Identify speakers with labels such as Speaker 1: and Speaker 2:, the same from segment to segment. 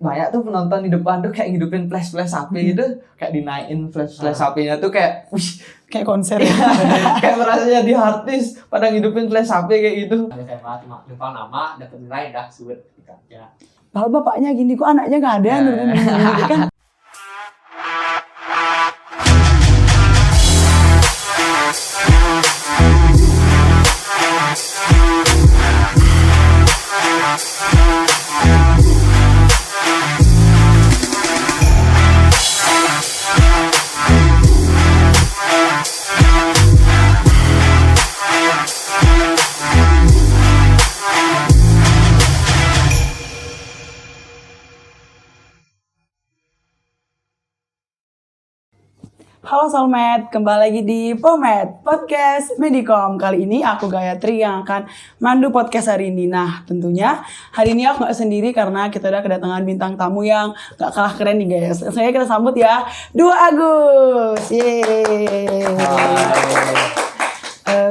Speaker 1: banyak tuh penonton di depan tuh kayak ngidupin flash HP gitu, kayak dinaikin flash HP-nya tuh kayak
Speaker 2: kayak konser ya.
Speaker 1: Kayak merasa jadi artis pada ngidupin flash HP kayak gitu.
Speaker 3: SMA cuma numpang nama dapat nilai dah sulit ya.
Speaker 2: Kalau bapaknya gini kok anaknya nggak ada nurunin gitu kan. Halo Soulmate, kembali lagi di Pomed Podcast Medicom. Kali ini aku Gayatri yang akan mandu podcast hari ini. Nah tentunya hari ini aku gak sendiri karena kita udah kedatangan bintang tamu yang gak kalah keren nih guys. Saya kita sambut ya 2 Agus. Yeay.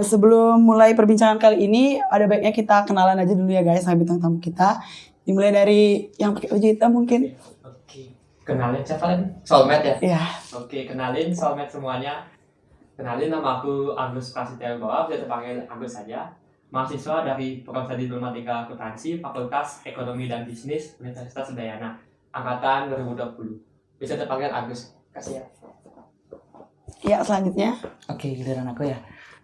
Speaker 2: Sebelum mulai perbincangan kali ini, ada baiknya kita kenalan aja dulu ya guys sama bintang tamu kita. Dimulai dari yang pakai baju hitam mungkin.
Speaker 3: Kenalin siapa lagi? Soulmate ya?
Speaker 2: Iya.
Speaker 3: Oke, kenalin Soulmate semuanya. Kenalin, nama aku Agus Prasetyo Goa, bisa dipanggil Agus saja. Mahasiswa dari Program Studi Informatika Akuntansi, Fakultas Ekonomi dan Bisnis, Universitas Udayana, Angkatan 2020. Bisa dipanggil Agus. Kasih ya.
Speaker 2: Ya, selanjutnya.
Speaker 1: Oke, giliran aku ya.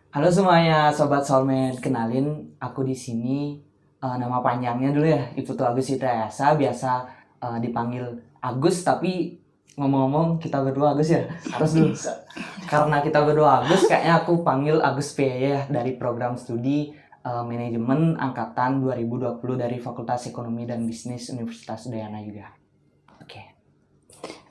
Speaker 1: Halo semuanya, sobat Soulmate. Kenalin, aku di sini nama panjangnya dulu ya, Iputu Agus Citayasa, biasa dipanggil Agus, tapi ngomong-ngomong kita berdua Agus ya. Terus dulu, karena kita berdua Agus, kayaknya aku panggil Agus P ya, dari program studi manajemen angkatan 2020 dari Fakultas Ekonomi dan Bisnis Universitas Udayana juga.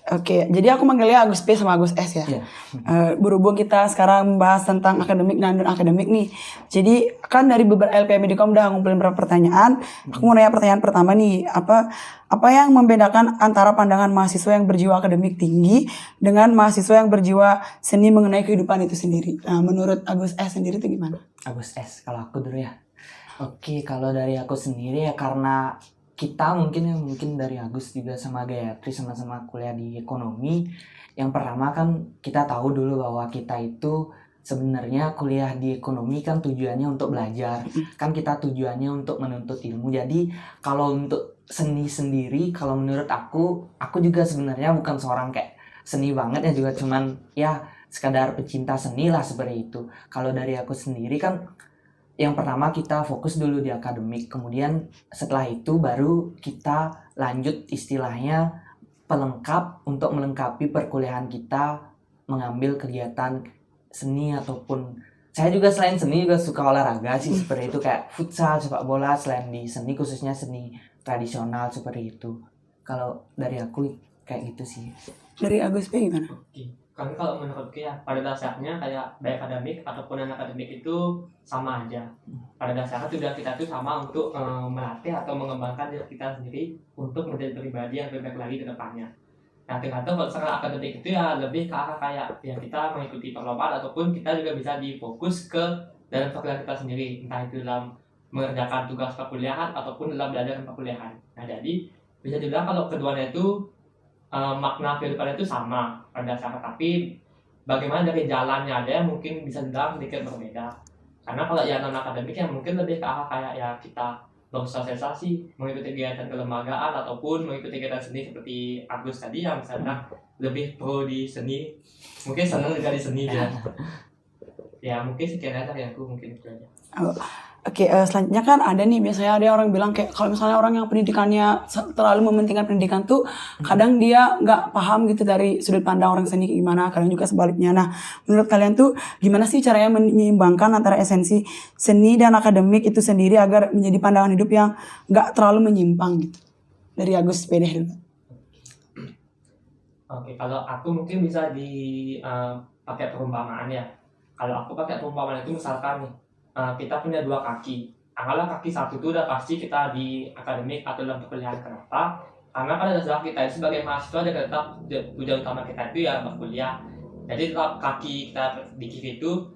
Speaker 2: Oke, jadi aku manggilnya Agus P sama Agus S ya.
Speaker 1: Yeah.
Speaker 2: Berhubung kita sekarang membahas tentang akademik dan non-akademik nih. Jadi kan dari beberapa LPM Medicom udah ngumpulin beberapa pertanyaan. Aku mau nanya pertanyaan pertama nih, apa yang membedakan antara pandangan mahasiswa yang berjiwa akademik tinggi dengan mahasiswa yang berjiwa seni mengenai kehidupan itu sendiri? Nah, menurut Agus S sendiri itu gimana?
Speaker 1: Agus S, kalau aku dulu ya. Oke, kalau dari aku sendiri ya karena kita mungkin dari Agus juga sama Gayatri sama-sama kuliah di ekonomi. Yang pertama kan kita tahu dulu bahwa kita itu sebenarnya kuliah di ekonomi kan tujuannya untuk belajar. Kan kita tujuannya untuk menuntut ilmu. Jadi kalau untuk seni sendiri, kalau menurut aku juga sebenarnya bukan seorang kayak seni banget ya, juga cuman ya sekadar pecinta seni lah seperti itu. Kalau dari aku sendiri kan yang pertama kita fokus dulu di akademik, kemudian setelah itu baru kita lanjut istilahnya pelengkap untuk melengkapi perkuliahan kita, mengambil kegiatan seni ataupun saya juga selain seni juga suka olahraga sih seperti itu, kayak futsal, sepak bola, selain di seni khususnya seni tradisional seperti itu. Kalau dari aku kayak gitu sih.
Speaker 2: Dari Agus P gimana?
Speaker 3: Oke. Karena kalau menurutku ya pada dasarnya kayak baik akademik ataupun non akademik itu sama aja. Pada dasarnya tujuan kita itu sama untuk melatih atau mengembangkan diri kita sendiri untuk menjadi pribadi yang lebih baik lagi ke depannya. Nah, tergantung kalau secara akademik itu ya lebih ke arah kayak ya kita mengikuti perlombaan ataupun kita juga bisa difokus ke dalam perkuliahan kita sendiri, entah itu dalam mengerjakan tugas perkuliahan ataupun dalam belajar perkuliahan. Nah, jadi bisa dibilang kalau keduanya itu makna kehidupan itu sama pada dasarnya, tapi bagaimana dari jalannya ada yang mungkin bisa dibilang sedikit berbeda. Karena kalau yang non akademik yang mungkin lebih ke arah kayak ya kita bersosialisasi, mengikuti kegiatan kelembagaan ataupun mengikuti kegiatan seni seperti Agus tadi yang misalnya lebih pro di seni, mungkin senang juga di seni ya. Ya mungkin sekian aja ya, aku mungkin itu aja.
Speaker 2: Oke, selanjutnya kan ada nih biasanya ada orang bilang kayak kalau misalnya orang yang pendidikannya terlalu mementingkan pendidikan tuh kadang dia nggak paham gitu dari sudut pandang orang seni gimana, kadang juga sebaliknya. Nah, menurut kalian tuh gimana sih caranya menyeimbangkan antara esensi seni dan akademik itu sendiri agar menjadi pandangan hidup yang nggak terlalu menyimpang gitu? Dari Agus P dulu.
Speaker 3: Oke, kalau aku mungkin bisa pakai perumpamaan ya. Kalau aku pakai perumpamaan itu misalkan nih, kita punya 2 kaki. Anggaplah kaki satu itu udah pasti kita di akademik atau dalam perkuliahan. Kenapa? Karena pada dasar kita itu sebagai mahasiswa tetap tujuan utama kita itu ya berkuliah. Jadi tetap kaki kita di kiri itu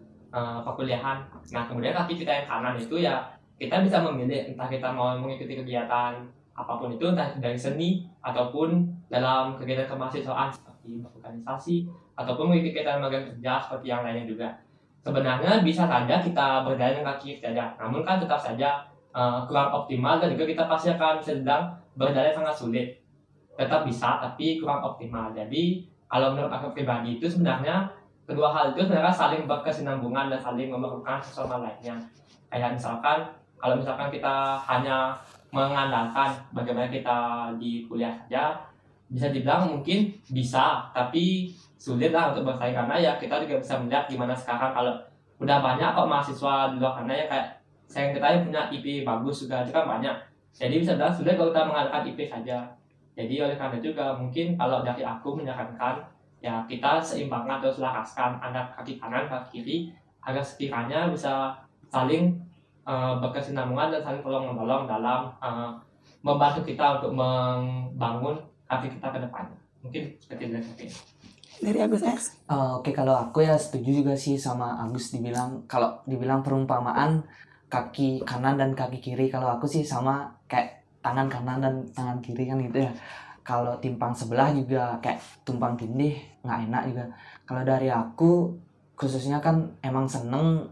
Speaker 3: perkuliahan. Nah kemudian kaki kita yang kanan itu ya kita bisa memilih entah kita mau mengikuti kegiatan apapun itu, entah itu dari seni ataupun dalam kegiatan kemahasiswaan seperti organisasi ataupun mengikuti kegiatan magang kerja seperti yang lainnya juga. Sebenarnya bisa saja kita berjalan dengan kaki saja, namun kan tetap saja kurang optimal, dan juga kita pasti akan sedang berjalan sangat sulit. Tetap bisa tapi kurang optimal. Jadi kalau menurut aku pribadi itu sebenarnya kedua hal itu sebenarnya saling berkesinambungan dan saling memerlukan satu sama lainnya. Kayak misalkan kalau misalkan kita hanya mengandalkan bagaimana kita di kuliah saja, bisa dibilang mungkin bisa, tapi sulit lah untuk bersaing, karena ya kita juga bisa melihat gimana sekarang kalau udah banyak kok mahasiswa di luar sana yang kayak sayang kita yang punya IP bagus juga itu kan banyak. Jadi bisa dibilang sulit kalau kita mengandalkan IP saja. Jadi oleh karena itu juga mungkin kalau dari aku menyarankan ya kita seimbangkan atau selaraskan antara kaki kanan kaki kiri agar sekiranya bisa saling berkesinambungan dan saling tolong menolong dalam membantu kita untuk membangun kaki kita ke depannya. Mungkin seperti itu.
Speaker 2: Dari Agus X.
Speaker 1: Oke, kalau aku ya setuju juga sih sama Agus, kalau dibilang perumpamaan kaki kanan dan kaki kiri, kalau aku sih sama kayak tangan kanan dan tangan kiri kan gitu ya. Kalau timpang sebelah juga kayak tumpang tindih, nggak enak juga. Kalau dari aku khususnya kan emang seneng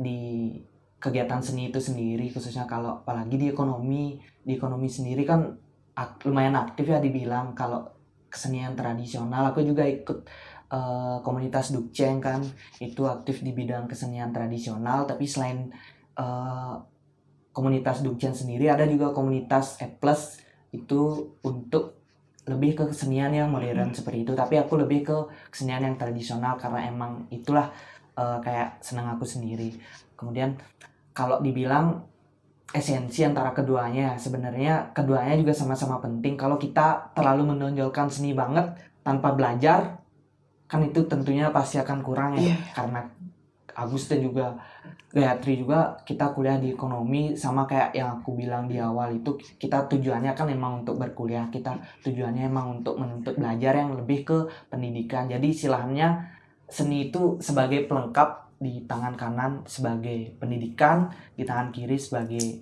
Speaker 1: di kegiatan seni itu sendiri, khususnya kalau apalagi di ekonomi sendiri kan lumayan aktif ya dibilang. Kalau kesenian tradisional aku juga ikut komunitas Dukceng kan, itu aktif di bidang kesenian tradisional. Tapi selain komunitas Dukceng sendiri ada juga komunitas E+ itu untuk lebih ke kesenian yang modern seperti itu, tapi aku lebih ke kesenian yang tradisional karena emang itulah kayak senang aku sendiri. Kemudian kalau dibilang esensi antara keduanya, sebenarnya keduanya juga sama-sama penting. Kalau kita terlalu menonjolkan seni banget tanpa belajar, kan itu tentunya pasti akan kurang ya. Karena Agus dan juga Gayatri juga kita kuliah di ekonomi, sama kayak yang aku bilang di awal itu, kita tujuannya kan emang untuk berkuliah, kita tujuannya emang untuk menuntut belajar yang lebih ke pendidikan. Jadi istilahnya seni itu sebagai pelengkap, di tangan kanan sebagai pendidikan, di tangan kiri sebagai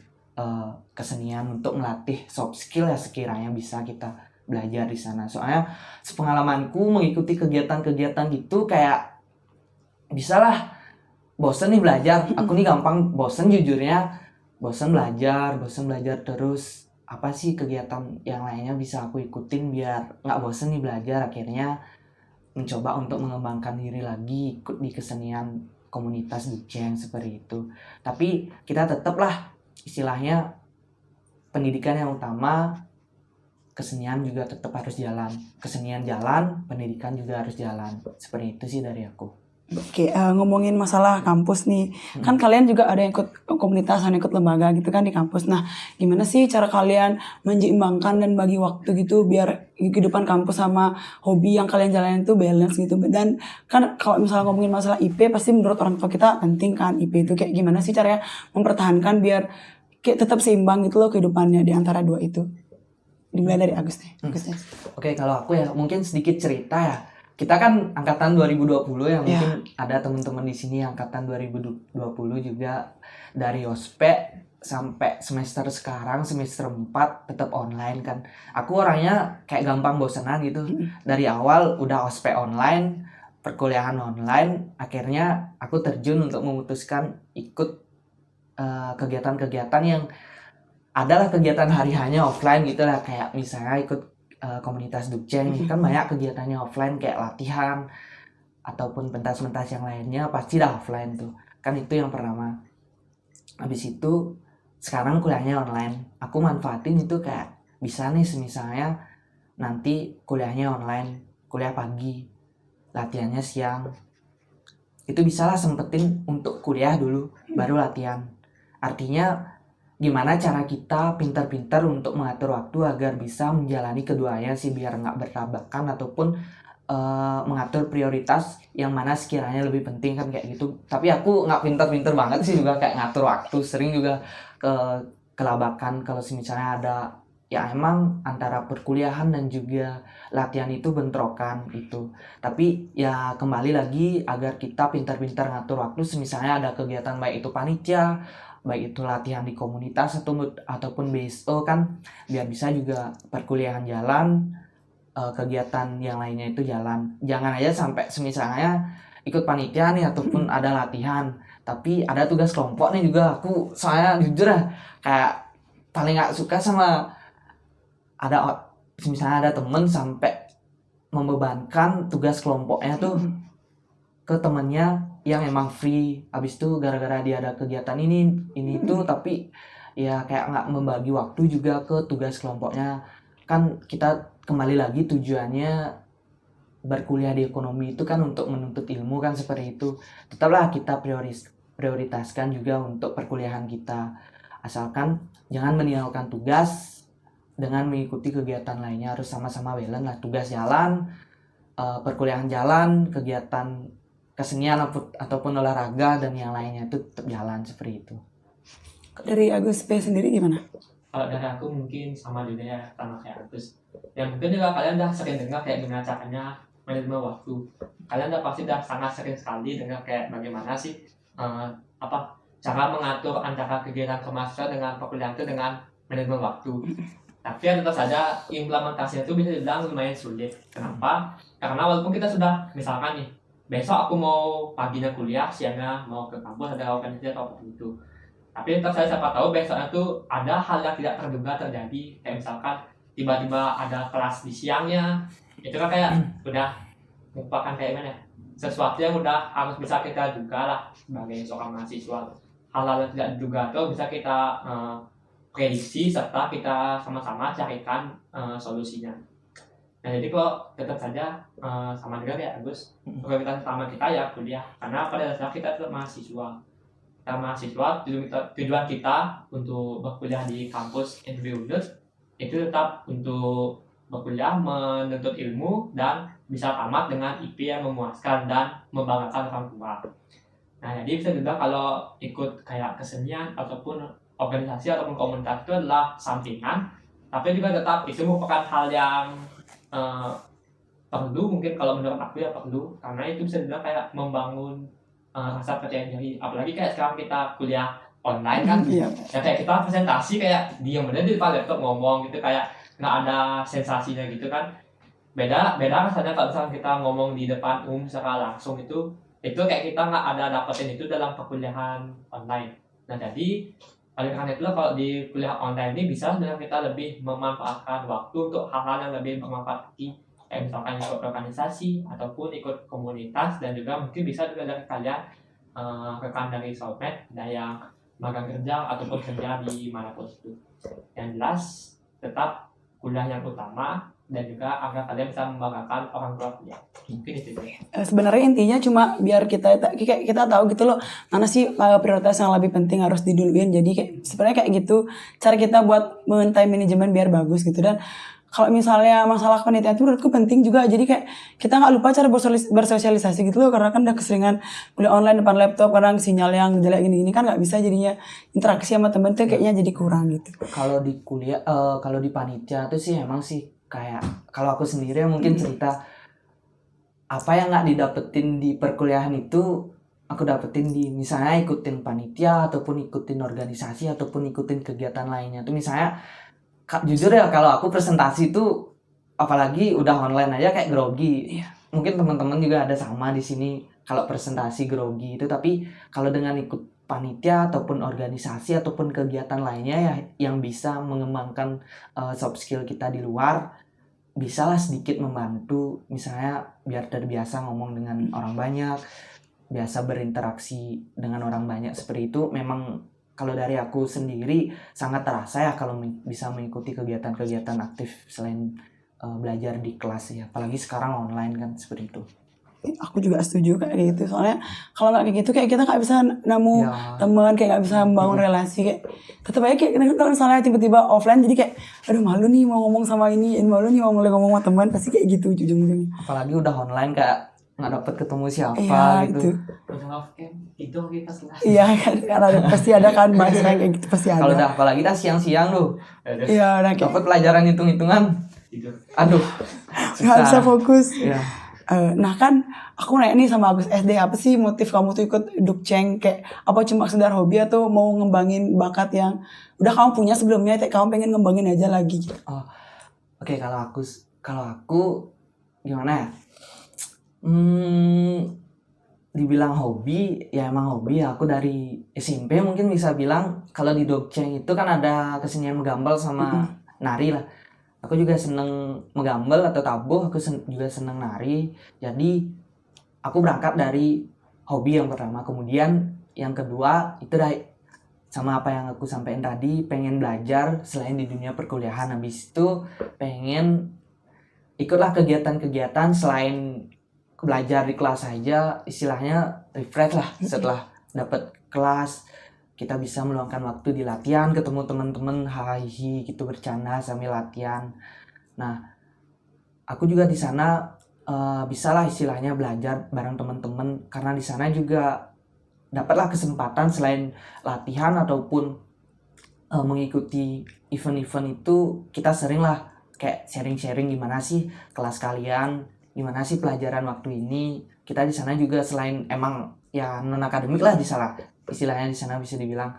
Speaker 1: kesenian untuk melatih soft skill ya sekiranya bisa kita belajar di sana. Soalnya sepengalamanku mengikuti kegiatan-kegiatan gitu kayak bisalah bosen nih belajar. Aku nih gampang bosen jujurnya, bosen belajar terus. Apa sih kegiatan yang lainnya bisa aku ikutin biar nggak bosen nih belajar. Akhirnya mencoba untuk mengembangkan diri lagi, ikut di kesenian komunitas Dukceng seperti itu. Tapi kita tetaplah istilahnya pendidikan yang utama, kesenian juga tetap harus jalan. Kesenian jalan, pendidikan juga harus jalan. Seperti itu sih dari aku.
Speaker 2: Oke, ngomongin masalah kampus nih, kan kalian juga ada yang ikut komunitas, ada yang ikut lembaga gitu kan di kampus. Nah, gimana sih cara kalian menyeimbangkan dan bagi waktu gitu biar kehidupan kampus sama hobi yang kalian jalanin itu balance gitu. Dan kan kalau misalnya ngomongin masalah IP, pasti menurut orang tua kita penting kan IP itu. Kayak gimana sih caranya mempertahankan biar kayak tetap seimbang gitu loh kehidupannya di antara dua itu. Dimulai dari Agus nih.
Speaker 1: Oke, kalau aku ya mungkin sedikit cerita ya. Kita kan angkatan 2020 ya, mungkin ada teman-teman di sini angkatan 2020 juga, dari ospek sampai semester sekarang semester 4 tetap online kan. Aku orangnya kayak gampang bosenan gitu. Dari awal udah ospek online, perkuliahan online, akhirnya aku terjun untuk memutuskan ikut kegiatan-kegiatan yang adalah kegiatan hari-harinya offline gitu lah, kayak misalnya ikut komunitas Dukceng kan banyak kegiatannya offline kayak latihan ataupun pentas-pentas yang lainnya pasti dah offline tuh kan. Itu yang pertama. Habis itu sekarang kuliahnya online, aku manfaatin itu kayak bisa nih misalnya nanti kuliahnya online, kuliah pagi, latihannya siang, itu bisalah sempetin untuk kuliah dulu baru latihan. Artinya gimana cara kita pintar-pintar untuk mengatur waktu agar bisa menjalani keduanya sih, biar nggak bertabrakan ataupun mengatur prioritas yang mana sekiranya lebih penting kan kayak gitu. Tapi aku nggak pintar-pintar banget sih juga kayak ngatur waktu, sering juga kelabakan kalau misalnya ada ya emang antara perkuliahan dan juga latihan itu bentrokan itu. Tapi ya kembali lagi agar kita pintar-pintar ngatur waktu, misalnya ada kegiatan baik itu panitia baik itu latihan di komunitas ataupun BSO kan, biar bisa juga perkuliahan jalan, kegiatan yang lainnya itu jalan. Jangan aja sampai semisalnya ikut panitia nih ataupun ada latihan tapi ada tugas kelompok nih juga. Aku soalnya jujur ya kayak paling gak suka sama misalnya ada temen sampai membebankan tugas kelompoknya tuh ke temennya yang emang free, abis itu gara-gara dia ada kegiatan ini itu tapi ya kayak nggak membagi waktu juga ke tugas kelompoknya. Kan kita kembali lagi tujuannya berkuliah di ekonomi itu kan untuk menuntut ilmu kan, seperti itu. Tetaplah kita prioritaskan juga untuk perkuliahan kita, asalkan jangan meninggalkan tugas dengan mengikuti kegiatan lainnya. Harus sama-sama balance lah, tugas jalan, perkuliahan jalan, kegiatan kesenian ataupun olahraga dan yang lainnya itu tetap jalan, seperti itu.
Speaker 2: Dari Agus P sendiri gimana?
Speaker 3: Kalau dari aku mungkin sama juga ya, sama kayak Agus. Ya mungkin juga kalian udah sering dengar kayak gimana caranya manajemen waktu. Kalian udah pasti udah sangat sering sekali dengar kayak bagaimana sih cara mengatur antara kegiatan kemahasiswaan dengan perkuliahan itu dengan manajemen waktu. Tapi ya tetap saja implementasinya itu bisa dibilang lumayan sulit. Kenapa? Karena walaupun kita sudah misalkan nih, besok aku mau paginya kuliah, siangnya mau ke kampus ada organisasi atau apa itu. Tapi tetap saya siapa tahu besoknya tuh ada hal yang tidak terduga terjadi. Kayak misalkan tiba-tiba ada kelas di siangnya, itu kan kayak udah merupakan kayak mana? Sesuatu yang udah harus bisa kita duga lah sebagai seorang mahasiswa. Hal-hal yang tidak diduga itu bisa kita prediksi serta kita sama-sama carikan solusinya. Nah jadi kok tetap saja sama juga kayak Agus, prioritas utama kita ya kuliah, karena pada dasarnya kita tetap mahasiswa. Kita mahasiswa, tujuan kita untuk berkuliah di kampus NTB Unut itu tetap untuk berkuliah menuntut ilmu dan bisa tamat dengan IP yang memuaskan dan membanggakan orang tua. Nah jadi bisa juga kalau ikut kayak kesenian ataupun organisasi ataupun komunitas itu adalah sampingan, tapi juga tetap itu merupakan hal yang perlu, mungkin kalau menurut aku ya perlu, karena itu bisa dibilang kayak membangun rasa percaya diri. Apalagi kayak sekarang kita kuliah online kan, ya kayak kita presentasi kayak diam aja di depan laptop ngomong gitu, kayak nggak ada sensasinya gitu kan. Beda rasanya kalau misalnya kita ngomong di depan umum secara langsung itu kayak kita nggak ada dapetin itu dalam perkuliahan online. Nah jadi oleh karena itulah kalau di kuliah online ini bisa dengan kita lebih memanfaatkan waktu untuk hal-hal yang lebih bermanfaat, kayak misalkan ikut organisasi ataupun ikut komunitas, dan juga mungkin bisa juga dari kalian rekan dari Soulmate dan yang magang kerja ataupun kerja di manapun itu. Yang jelas tetap kuliah yang utama dan juga agar kalian bisa membanggakan orang tua kalian. Mungkin itu ya.
Speaker 2: Sebenarnya intinya cuma biar kita tahu gitu loh, mana sih prioritas yang lebih penting harus diduluin. Jadi kayak sebenarnya kayak gitu cara kita buat time management biar bagus gitu. Dan kalau misalnya masalah penelitian itu menurutku penting juga. Jadi kayak kita nggak lupa cara bersosialisasi gitu loh, karena kan udah keseringan kuliah online depan laptop, kadang sinyal yang jelek gini-gini kan nggak bisa, jadinya interaksi sama temen tuh kayaknya jadi kurang gitu.
Speaker 1: Kalau di kuliah, kalau di panitia tuh sih emang sih kayak kalau aku sendiri mungkin cerita apa yang nggak didapetin di perkuliahan itu aku dapetin di misalnya ikutin panitia ataupun ikutin organisasi ataupun ikutin kegiatan lainnya tuh. Misalnya jujur ya, kalau aku presentasi tuh apalagi udah online aja kayak grogi. Mungkin teman-teman juga ada sama di sini, kalau presentasi grogi itu. Tapi kalau dengan ikut panitia ataupun organisasi ataupun kegiatan lainnya ya yang bisa mengembangkan soft skill kita di luar, bisalah sedikit membantu. Misalnya biar terbiasa ngomong dengan orang banyak, biasa berinteraksi dengan orang banyak, seperti itu. Memang kalau dari aku sendiri sangat terasa ya kalau bisa mengikuti kegiatan-kegiatan aktif selain belajar di kelas ya, apalagi sekarang online kan, seperti itu.
Speaker 2: Aku juga setuju kayak gitu, soalnya kalau nggak kayak gitu kayak kita nggak bisa nemu teman, kayak nggak bisa membangun relasi. Kayak tetap aja kayak kalau misalnya tiba-tiba offline jadi kayak aduh malu nih mau ngomong sama ini, malu nih mau mulai ngomong sama teman, pasti kayak gitu ujung-ujungnya.
Speaker 1: Apalagi udah online kayak nggak dapet ketemu siapa gitu.
Speaker 3: Udah off cam tidur kita kelas.
Speaker 2: Iya kan, karena pasti ada kan bahasa kayak gitu, pasti ada.
Speaker 1: Kalau udah apalagi dah siang-siang tuh,
Speaker 2: iya udah kayak
Speaker 1: dapat pelajaran hitung-hitungan
Speaker 3: tidur.
Speaker 1: Aduh,
Speaker 2: nggak bisa fokus.
Speaker 1: Iya.
Speaker 2: Nah kan aku nanya nih sama Agus SD, apa sih motif kamu tuh ikut Dukceng? Kayak apa cuma sekedar hobi atau mau ngembangin bakat yang udah kamu punya sebelumnya, kayak kamu pengen ngembangin aja lagi gitu?
Speaker 1: Oke, kalau aku gimana ya? Dibilang hobi, ya emang hobi. Aku dari SMP mungkin bisa bilang kalau di Dokceng itu kan ada kesenian menggambal sama nari lah. Aku juga seneng menggambal atau tabuh, juga seneng nari. Jadi aku berangkat dari hobi yang pertama. Kemudian yang kedua itu sama apa yang aku sampaikan tadi, pengen belajar selain di dunia perkuliahan. Habis itu pengen ikutlah kegiatan-kegiatan selain belajar di kelas saja, istilahnya refresh lah. Setelah dapat kelas, kita bisa meluangkan waktu di latihan, ketemu teman-teman, hahihi gitu, bercanda sambil latihan. Nah, aku juga di sana bisalah istilahnya belajar bareng teman-teman, karena di sana juga dapatlah kesempatan selain latihan ataupun mengikuti event-event itu, kita sering lah kayak sharing-sharing gimana sih kelas kalian, gimana sih pelajaran waktu ini. Kita di sana juga selain emang ya non akademik lah di sana, istilahnya di sana bisa dibilang,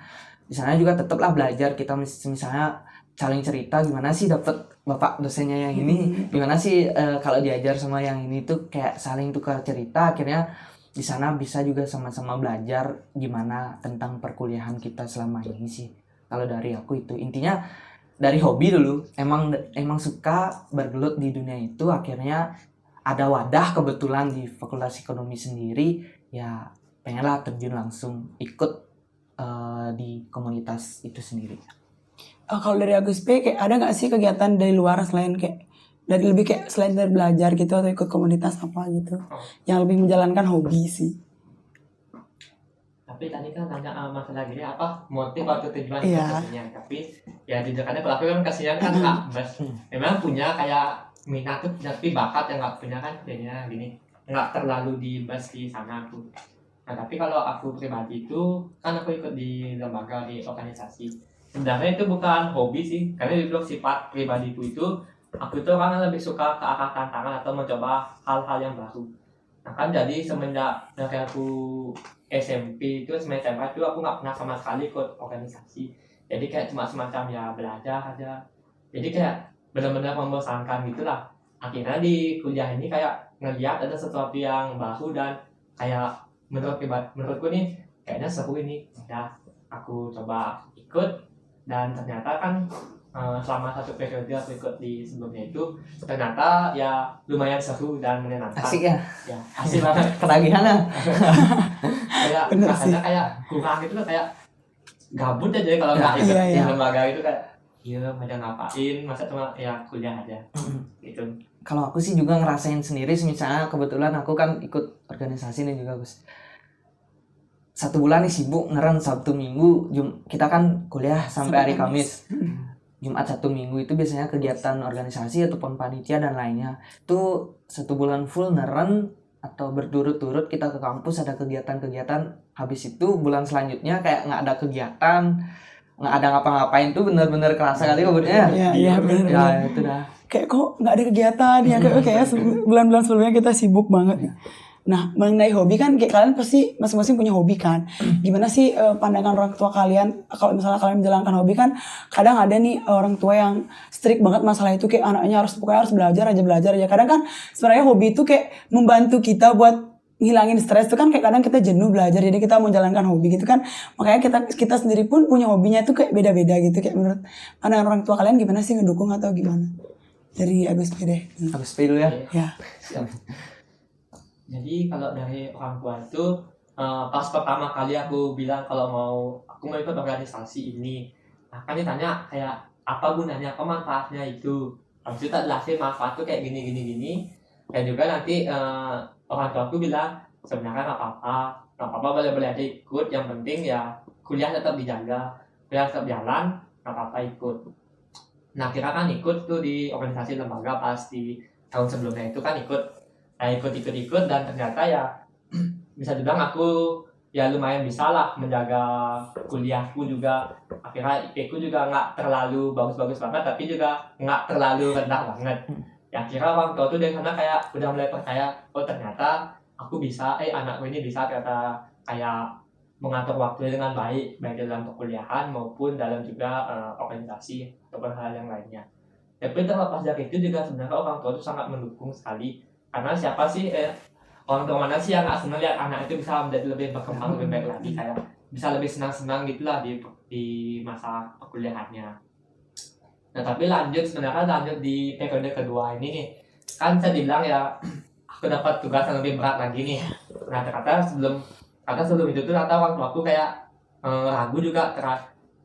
Speaker 1: di sana juga tetaplah belajar. Kita misalnya saling cerita gimana sih dapat bapak dosennya yang ini, gimana sih kalau diajar sama yang ini tuh, kayak saling tukar cerita. Akhirnya di sana bisa juga sama-sama belajar gimana tentang perkuliahan kita selama ini sih. Kalau dari aku itu intinya dari hobi dulu, emang suka bergelut di dunia itu. Akhirnya ada wadah kebetulan di Fakultas Ekonomi sendiri, ya pengenlah terjun langsung ikut di komunitas itu sendiri.
Speaker 2: Kalau dari Agus P, kayak ada nggak sih kegiatan dari luar selain kayak lebih kayak selain dari belajar gitu, atau ikut komunitas apa gitu yang lebih menjalankan hobi sih?
Speaker 3: Tapi tadi kan tanya masalah gini, apa motif atau tujuan
Speaker 2: Iya.
Speaker 3: kesenian. Tapi ya di dekatnya kalau aku kan kesenian kan nggak bebas. Memang punya kayak minat tuh, tapi bakat yang nggak punya kan jadinya gini, nggak terlalu dibahas di sana aku. Nah tapi kalau aku pribadi itu kan aku ikut di lembaga, di organisasi. Sebenarnya itu bukan hobi sih, karena di blog sifat pribadiku itu, aku itu kan lebih suka ke arah tantangan atau mencoba hal-hal yang baru. Nah kan jadi semenjak dari aku SMP itu, semacam itu aku nggak pernah sama sekali ikut organisasi. Jadi kayak cuma semacam ya belajar aja. Jadi kayak benar-benar membosankan gitulah. Akhirnya di kuliah ini kayak ngeliat ada sesuatu yang baru dan kayak menurutku nih kayaknya seru ini. Udah aku coba ikut, dan ternyata kan selama satu periode aku ikut di sebelumnya itu ternyata ya lumayan seru dan menyenangkan.
Speaker 1: Asik ya?
Speaker 3: Ya asik banget.
Speaker 1: Ketagihan lah.
Speaker 3: Kayak rasanya kayak kurang gitu, kayak gabut aja kalau nggak ikut di lembaga itu, kayak iya macam ngapain, masa cuma ya kuliah aja gitu.
Speaker 1: Kalau aku sih juga ngerasain sendiri, misalnya kebetulan aku kan ikut organisasi nih juga Gus. 1 bulan nih sibuk ngeren, Sabtu Minggu, kita kan kuliah sampai hari Kamis. Jumat 1 minggu itu biasanya kegiatan organisasi ataupun panitia dan lainnya. Itu 1 bulan full ngeren atau berturut-turut kita ke kampus ada kegiatan-kegiatan. Habis itu bulan selanjutnya kayak nggak ada kegiatan, nggak ada ngapa-ngapain, tuh bener-bener kerasa kali kabutnya.
Speaker 2: Iya bener.
Speaker 1: Ya itu dah.
Speaker 2: Kayak kok nggak ada kegiatan ya, kayak bulan-bulan sebelumnya kita sibuk banget. Nah, mengenai hobi kan kayak kalian pasti masing-masing punya hobi kan. Gimana sih pandangan orang tua kalian kalau misalnya kalian menjalankan hobi? Kan kadang ada nih orang tua yang strict banget masalah itu, kayak anaknya pokoknya harus belajar aja. Kadang kan sebenarnya hobi itu kayak membantu kita buat ngilangin stres itu kan, kayak kadang kita jenuh belajar jadi kita mau jalankan hobi gitu kan. Makanya kita sendiri pun punya hobinya itu kayak beda-beda gitu. Kayak menurut pandangan orang tua kalian gimana sih, ngedukung atau gimana? Dari Agus P deh.
Speaker 1: Agus P dulu ya.
Speaker 2: Ya.
Speaker 3: Jadi kalau dari orang tua itu pas pertama kali aku bilang kalau aku mau ikut organisasi ini, nah kan ditanya kayak apa gunanya, apa manfaatnya itu. Habis itu tak jelasin manfaat tuh kayak gini. Dan juga nanti orang tua aku bilang sebenarnya nggak apa-apa boleh aja ikut, yang penting ya kuliah tetap dijaga, kuliah tetap jalan, nggak apa-apa ikut. Nah kira kan ikut tuh di organisasi lembaga pas di tahun sebelumnya itu kan ikut dan ternyata ya bisa dibilang aku ya lumayan bisa lah menjaga kuliahku juga. Akhirnya IP ku juga nggak terlalu bagus-bagus banget, tapi juga nggak terlalu rendah banget. Ya Nah kira orang tua tuh dari sana kayak udah mulai percaya, oh ternyata aku bisa, anakku ini bisa ternyata kayak mengatur waktu dengan baik, baik dalam perkuliahan maupun dalam juga organisasi ataupun hal yang lainnya. Tapi terlepas dari itu juga sebenarnya orang tua itu sangat mendukung sekali, karena siapa sih orang tua mana sih yang nggak senang lihat anak itu bisa menjadi lebih berkembang lebih baik lagi, kayak bisa lebih senang-senang gitulah di masa perkuliahannya. Nah tapi lanjut di periode kedua ini nih, kan saya dibilang ya aku dapat tugas yang lebih berat lagi nih. Nah ternyata sebelum itu tuh ternyata waktu aku kayak ragu juga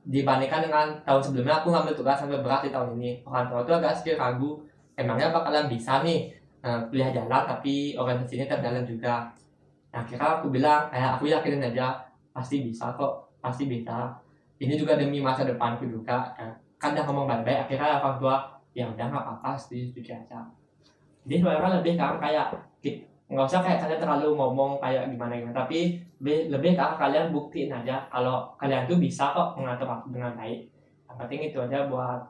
Speaker 3: dibandingkan dengan tahun sebelumnya. Aku ngambil tugas yang lebih berat di tahun ini, orang tua tuh agak sedikit ragu, emangnya bakalan bisa nih kuliah jalan tapi organisasinya tetap jalan juga. Nah kira aku bilang kayak aku yakinin aja pasti bisa kok, pasti bisa, ini juga demi masa depanku juga. Kan udah ngomong baik-baik, akhirnya orang tua ya udah nggak apa-apa, setuju aja. Jadi sebenarnya lebih kan kayak nggak usah kayak kalian terlalu ngomong kayak gimana, tapi lebih kan kalian buktiin aja kalau kalian tuh bisa kok mengatur waktu dengan baik. Yang penting itu aja buat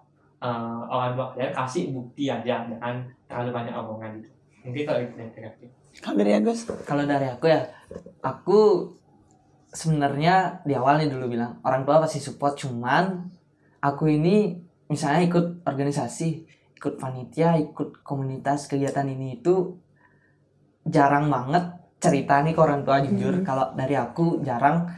Speaker 3: orang tua kalian, kasih bukti aja, jangan terlalu banyak omongan gitu. Mungkin kalau itu terapi.
Speaker 2: Kalau dari Agus?
Speaker 1: Kalau dari aku ya, aku sebenarnya di awal nih dulu bilang orang tua pasti support, cuman aku ini misalnya ikut organisasi, ikut panitia, ikut komunitas kegiatan ini itu jarang banget cerita nih ke orang tua jujur. Kalau dari aku jarang,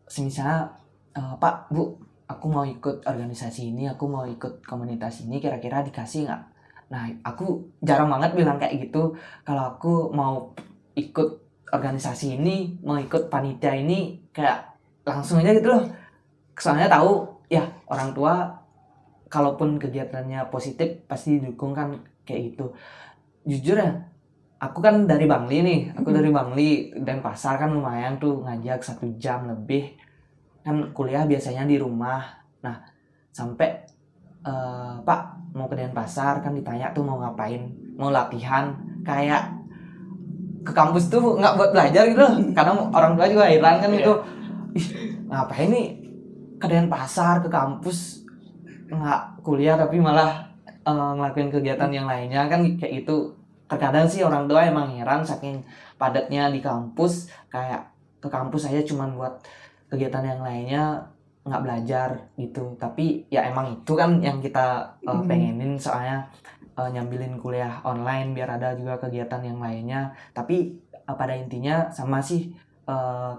Speaker 1: misalnya Pak, Bu, aku mau ikut organisasi ini, aku mau ikut komunitas ini, kira-kira dikasih nggak? Nah aku jarang banget bilang kayak gitu. Kalau aku mau ikut organisasi ini, mau ikut panitia ini, kayak langsung aja gitu loh. Soalnya tahu ya orang tua kalaupun kegiatannya positif pasti didukung kan, kayak gitu. Jujur ya, aku kan dari Bangli nih, dari Bangli, Denpasar kan lumayan tuh ngajak 1 jam lebih. Kan kuliah biasanya di rumah. Nah sampai Pak mau ke Denpasar, kan ditanya tuh mau ngapain, mau latihan, kayak ke kampus tuh nggak buat belajar gitu loh. Kadang orang tua juga heran kan itu, ngapain nih ke Denpasar, ke kampus nggak kuliah tapi malah ngelakuin kegiatan yang lainnya kan, kayak itu. Terkadang sih orang tua emang heran saking padatnya di kampus, kayak ke kampus aja cuman buat kegiatan yang lainnya, nggak belajar gitu. Tapi ya emang itu kan yang kita pengenin, soalnya nyambilin kuliah online biar ada juga kegiatan yang lainnya. Tapi pada intinya sama sih,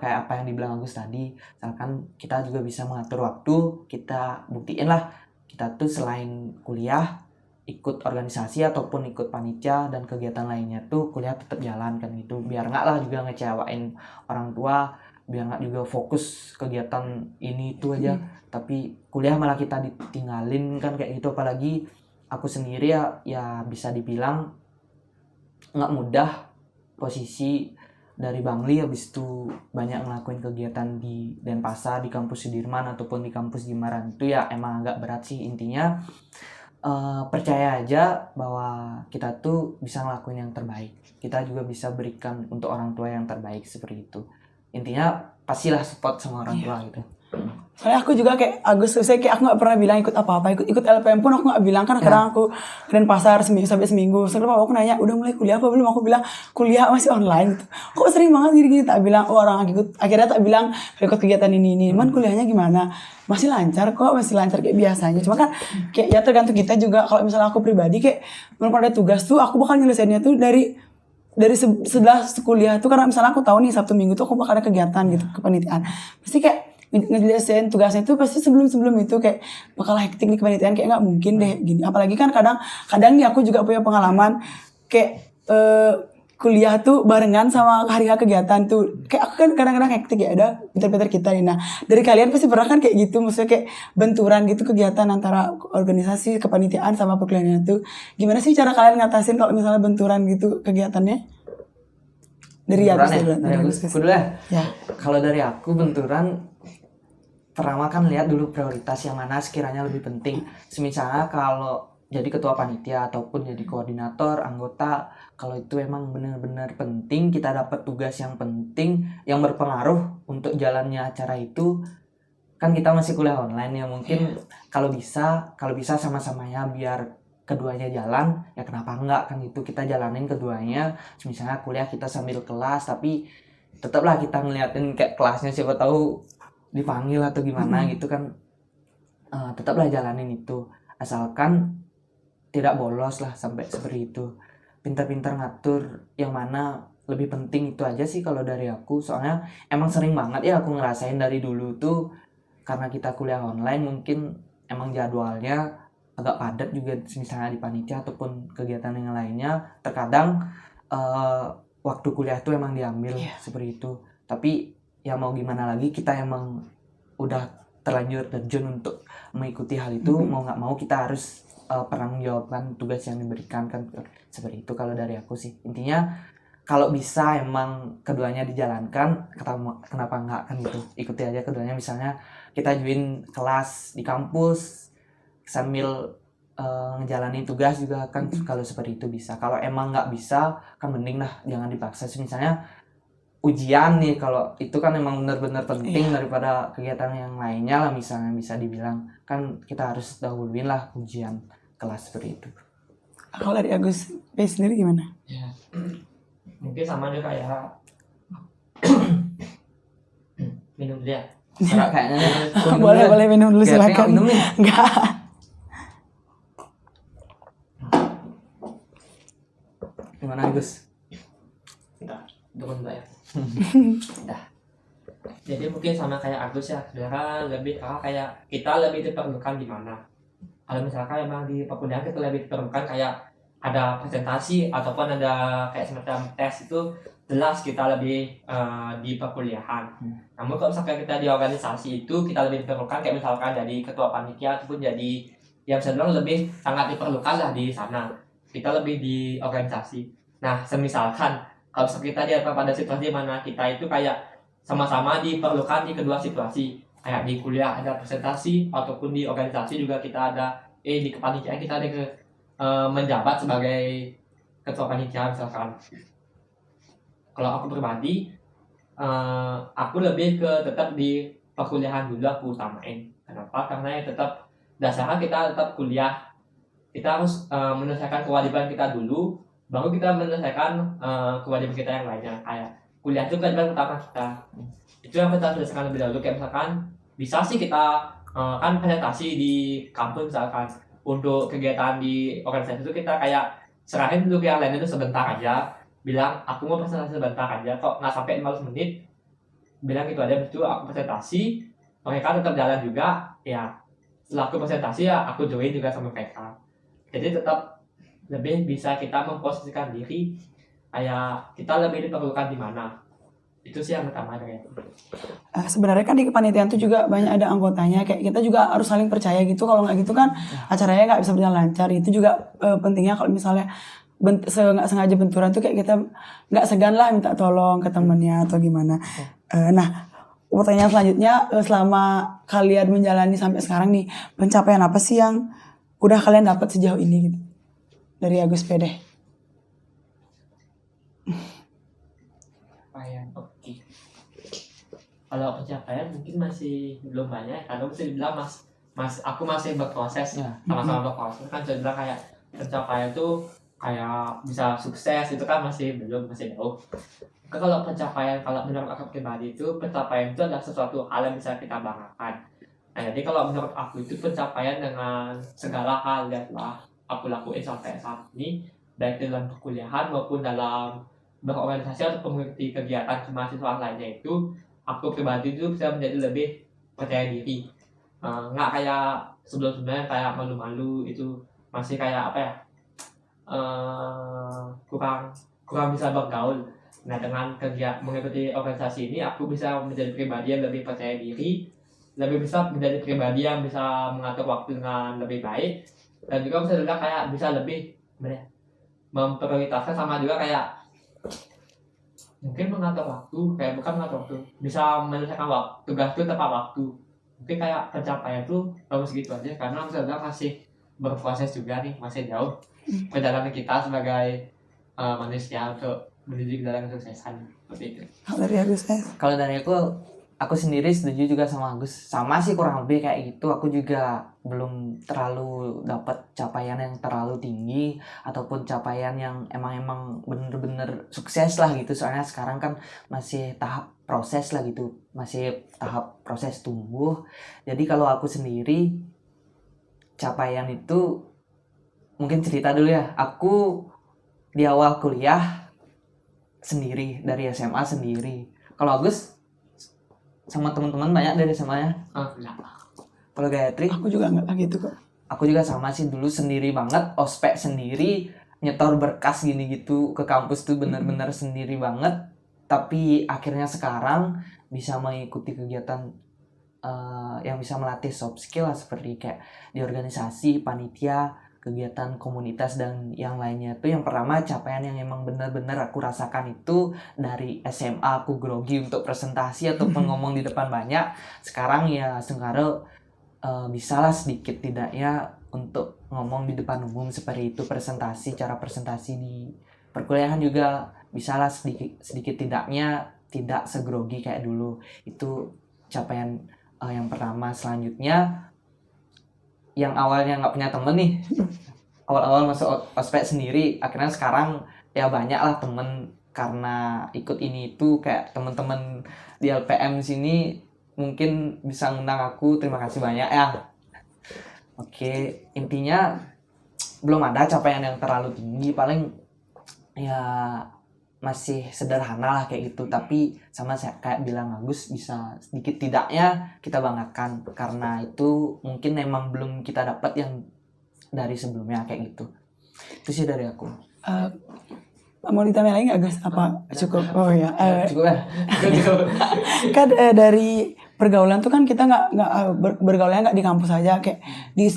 Speaker 1: kayak apa yang dibilang Agus tadi, misalkan kita juga bisa mengatur waktu, kita buktiin lah kita tuh selain kuliah ikut organisasi ataupun ikut panitia dan kegiatan lainnya tuh kuliah tetap jalan kan gitu, biar nggak lah juga ngecewain orang tua, biar nggak juga fokus kegiatan ini itu aja tapi kuliah malah kita ditinggalin kan, kayak gitu. Apalagi aku sendiri ya bisa dibilang nggak mudah posisi dari Bangli, habis itu banyak ngelakuin kegiatan di Denpasar, di kampus Sudirman ataupun di kampus Jimbaran, itu ya emang agak berat sih. Intinya percaya aja bahwa kita tuh bisa ngelakuin yang terbaik, kita juga bisa berikan untuk orang tua yang terbaik, seperti itu. Intinya pastilah support sama orang tua gitu.
Speaker 2: Soalnya aku juga kayak Agus, saya kayak aku nggak pernah bilang ikut apa-apa, ikut LPM pun aku nggak bilang, kan kadang aku ke Denpasar seminggu. Setelah aku nanya udah mulai kuliah apa belum, aku bilang kuliah masih online gitu. Kok sering banget gini tak bilang, oh orang ikut, akhirnya tak bilang ikut kegiatan ini, man kuliahnya gimana, masih lancar kayak biasanya. Cuma kan kayak ya tergantung kita juga. Kalau misalnya aku pribadi kayak belum ada tugas tuh aku bakal nyelesainnya tuh dari setelah kuliah tuh, karena misalnya aku tahu nih Sabtu Minggu tuh aku bakal ada kegiatan gitu, kepanitiaan, pasti kayak ngejelasin tugasnya itu pasti sebelum itu kayak bakal hektik nih kepanitiaan, kayak nggak mungkin deh gini. Apalagi kan kadang nih aku juga punya pengalaman kayak kuliah tuh barengan sama hari-hari kegiatan tuh, kayak aku kan kadang-kadang hektik ya, ada pinter-pinter kita nih. Nah dari kalian pasti pernah kan kayak gitu, maksudnya kayak benturan gitu kegiatan antara organisasi kepanitiaan sama perkuliahan itu. Gimana sih cara kalian ngatasin kalau misalnya benturan gitu kegiatannya? Dari Agus
Speaker 1: dulu ya. Kalau dari aku benturan, pertama kan lihat dulu prioritas yang mana sekiranya lebih penting. Misalnya kalau jadi ketua panitia ataupun jadi koordinator anggota, kalau itu emang benar-benar penting, kita dapat tugas yang penting yang berpengaruh untuk jalannya acara itu, kan kita masih kuliah online ya, mungkin kalau bisa sama-samanya biar keduanya jalan, ya kenapa enggak kan, itu kita jalanin keduanya. Misalnya kuliah kita sambil kelas, tapi tetaplah kita ngeliatin kayak kelasnya, siapa tahu dipanggil atau gimana gitu kan. Tetaplah jalanin itu, asalkan tidak bolos lah, sampai seperti itu. Pintar-pintar ngatur yang mana lebih penting, itu aja sih kalau dari aku. Soalnya emang sering banget ya aku ngerasain dari dulu tuh, karena kita kuliah online mungkin emang jadwalnya agak padat juga, misalnya di panitia ataupun kegiatan yang lainnya. Terkadang waktu kuliah tuh emang diambil seperti itu. Tapi ya mau gimana lagi, kita emang udah terlanjur terjun untuk mengikuti hal itu, mau nggak mau kita harus pernah menjawabkan tugas yang diberikan kan, seperti itu kalau dari aku sih. Intinya kalau bisa emang keduanya dijalankan, kenapa enggak kan gitu, ikuti aja keduanya. Misalnya kita join kelas di kampus sambil ngejalanin tugas juga kan, kalau seperti itu bisa. Kalau emang nggak bisa kan mending lah jangan dipaksa. Misalnya ujian nih, kalau itu kan emang benar-benar penting daripada kegiatan yang lainnya lah, misalnya bisa dibilang kan kita harus dahuluin lah ujian kelas seperti itu.
Speaker 2: Kalau dari Agus sendiri gimana?
Speaker 3: Ya, mungkin sama juga kayak minum dulu ya.
Speaker 1: Kayaknya
Speaker 2: boleh minum dulu, silakan.
Speaker 1: Minum nih.
Speaker 2: Enggak.
Speaker 1: Gimana Gus?
Speaker 3: Enggak, teman ya. Dah. Jadi mungkin sama kayak Agus ya, sebenarnya lebih kayak kita lebih diperlukan di mana. Kalau misalkan memang di perkuliahan kita lebih diperlukan kayak ada presentasi ataupun ada kayak semacam tes, itu jelas kita lebih di perkuliahan. Namun kalau misalkan kita di organisasi itu kita lebih diperlukan kayak misalkan jadi ketua panitia ataupun jadi yang sedang lebih sangat diperlukan lah di sana. Kita lebih di organisasi. Nah, semisalkan kalau kita di pada situasi mana kita itu kayak sama-sama diperlukan di kedua situasi, kayak di kuliah ada presentasi ataupun di organisasi juga kita ada di kepanitiaan kita ada menjabat sebagai ketua panitia misalkan. Kalau aku pribadi aku lebih ke tetap di perkuliahan dulu aku utamain. Kenapa? Karena ya tetap dasarnya kita tetap kuliah, kita harus menyelesaikan kewajiban kita dulu, baru kita menyelesaikan kewajiban kita yang lainnya. Kayak kuliah itu kewajiban utama kita, itu yang kita selesaikan lebih dahulu. Kayak misalkan bisa sih kita kan presentasi di kampus misalkan, untuk kegiatan di organisasi itu kita kayak serahin dulu ke yang lain itu sebentar aja, bilang aku mau presentasi sebentar aja, kok nggak sampai 15 menit, bilang gitu aja. Itu aku presentasi, mereka tetap jalan juga ya. Setelah aku presentasi ya aku join juga sama mereka. Jadi tetap lebih bisa kita memposisikan diri kayak kita lebih diperlukan di mana. Itu sih yang utama dari itu.
Speaker 2: Sebenarnya kan di kepanitiaan itu juga banyak ada anggotanya, kayak kita juga harus saling percaya gitu. Kalau nggak gitu kan acaranya nggak bisa berjalan lancar. Itu juga pentingnya kalau misalnya nggak sengaja benturan tuh kayak kita nggak segan lah minta tolong ke temennya atau gimana. Nah, pertanyaan selanjutnya, selama kalian menjalani sampai sekarang nih, pencapaian apa sih yang udah kalian dapat sejauh ini gitu? Dari Agus Pede.
Speaker 3: Pencapaian, oke. Kalau pencapaian mungkin masih belum banyak, karena bisa dibilang aku masih berproses, sama-sama berproses. Kan saya bilang kayak pencapaian itu kayak bisa sukses itu kan masih belum, masih jauh. Kalau pencapaian, kalau menurut aku pribadi itu pencapaian itu adalah sesuatu hal yang bisa kita banggakan. Nah, jadi kalau menurut aku itu pencapaian dengan segala hal yang telah aku lakuin sampai saat ini, baik dalam perkuliahan maupun dalam berorganisasi atau mengikuti kegiatan kemahasiswaan lainnya, itu aku pribadi itu bisa menjadi lebih percaya diri. Nggak kayak sebelum-sebelumnya kayak malu-malu, itu masih kayak apa ya, kurang bisa bergaul. Nah, dengan mengikuti organisasi ini aku bisa menjadi pribadi yang lebih percaya diri, lebih bisa menjadi pribadi yang bisa mengatur waktu dengan lebih baik, dan juga bisa juga kayak bisa lebih memprioritaskan, sama juga kayak mungkin mengatur waktu, kayak bukan mengatur waktu, bisa menyelesaikan tugas itu tepat waktu. Mungkin kayak pencapaian itu baru segitu aja, karena bisa juga masih berproses juga nih, masih jauh perjalanan kita sebagai manusia untuk menuju ke dalam kesuksesan seperti itu.
Speaker 2: Kalau dari Agus,
Speaker 1: Kalau dari aku aku sendiri setuju juga sama Agus, sama sih kurang lebih kayak gitu. Aku juga belum terlalu dapat capaian yang terlalu tinggi ataupun capaian yang emang bener-bener sukses lah gitu, soalnya sekarang kan masih tahap proses lah gitu, masih tahap proses tumbuh. Jadi kalau aku sendiri capaian itu mungkin cerita dulu ya. Aku di awal kuliah sendiri, dari SMA sendiri. Kalau Agus sama teman-teman banyak dari SMA-nya.
Speaker 3: Enggak.
Speaker 1: Kalau Gayatri,
Speaker 2: Aku juga nggak gitu kok.
Speaker 1: aku juga sama sih, dulu sendiri banget, ospek sendiri, nyetor berkas gini gitu ke kampus tuh bener-bener sendiri banget. Tapi akhirnya sekarang bisa mengikuti kegiatan yang bisa melatih soft skill lah, seperti kayak di organisasi, panitia, kegiatan komunitas dan yang lainnya. Tuh yang pertama capaian yang emang bener-bener aku rasakan itu dari SMA aku grogi untuk presentasi ataupun ngomong di depan banyak. Sekarang ya sekarang bisalah sedikit tidaknya untuk ngomong di depan umum seperti itu, presentasi, cara presentasi di perkuliahan juga bisalah sedikit tidaknya tidak segrogi kayak dulu. Itu capaian yang pertama. Selanjutnya yang awalnya nggak punya temen nih, awal-awal masuk ospek sendiri, akhirnya sekarang ya banyak lah temen karena ikut ini itu, kayak temen-temen di LPM sini mungkin bisa ngundang aku, terima kasih banyak ya. Oke, intinya belum ada capaian yang terlalu tinggi, paling ya masih sederhana lah kayak gitu. Tapi sama saya kayak bilang Agus, bisa sedikit tidaknya kita banggakan karena itu mungkin emang belum kita dapat yang dari sebelumnya kayak gitu. Itu sih dari aku.
Speaker 2: Mau ditanya lagi nggak Gus? Apa cukup? Oh ya.
Speaker 1: Cukup ya.
Speaker 2: Kan dari pergaulan tuh kan kita nggak bergaulnya nggak di kampus aja, kayak di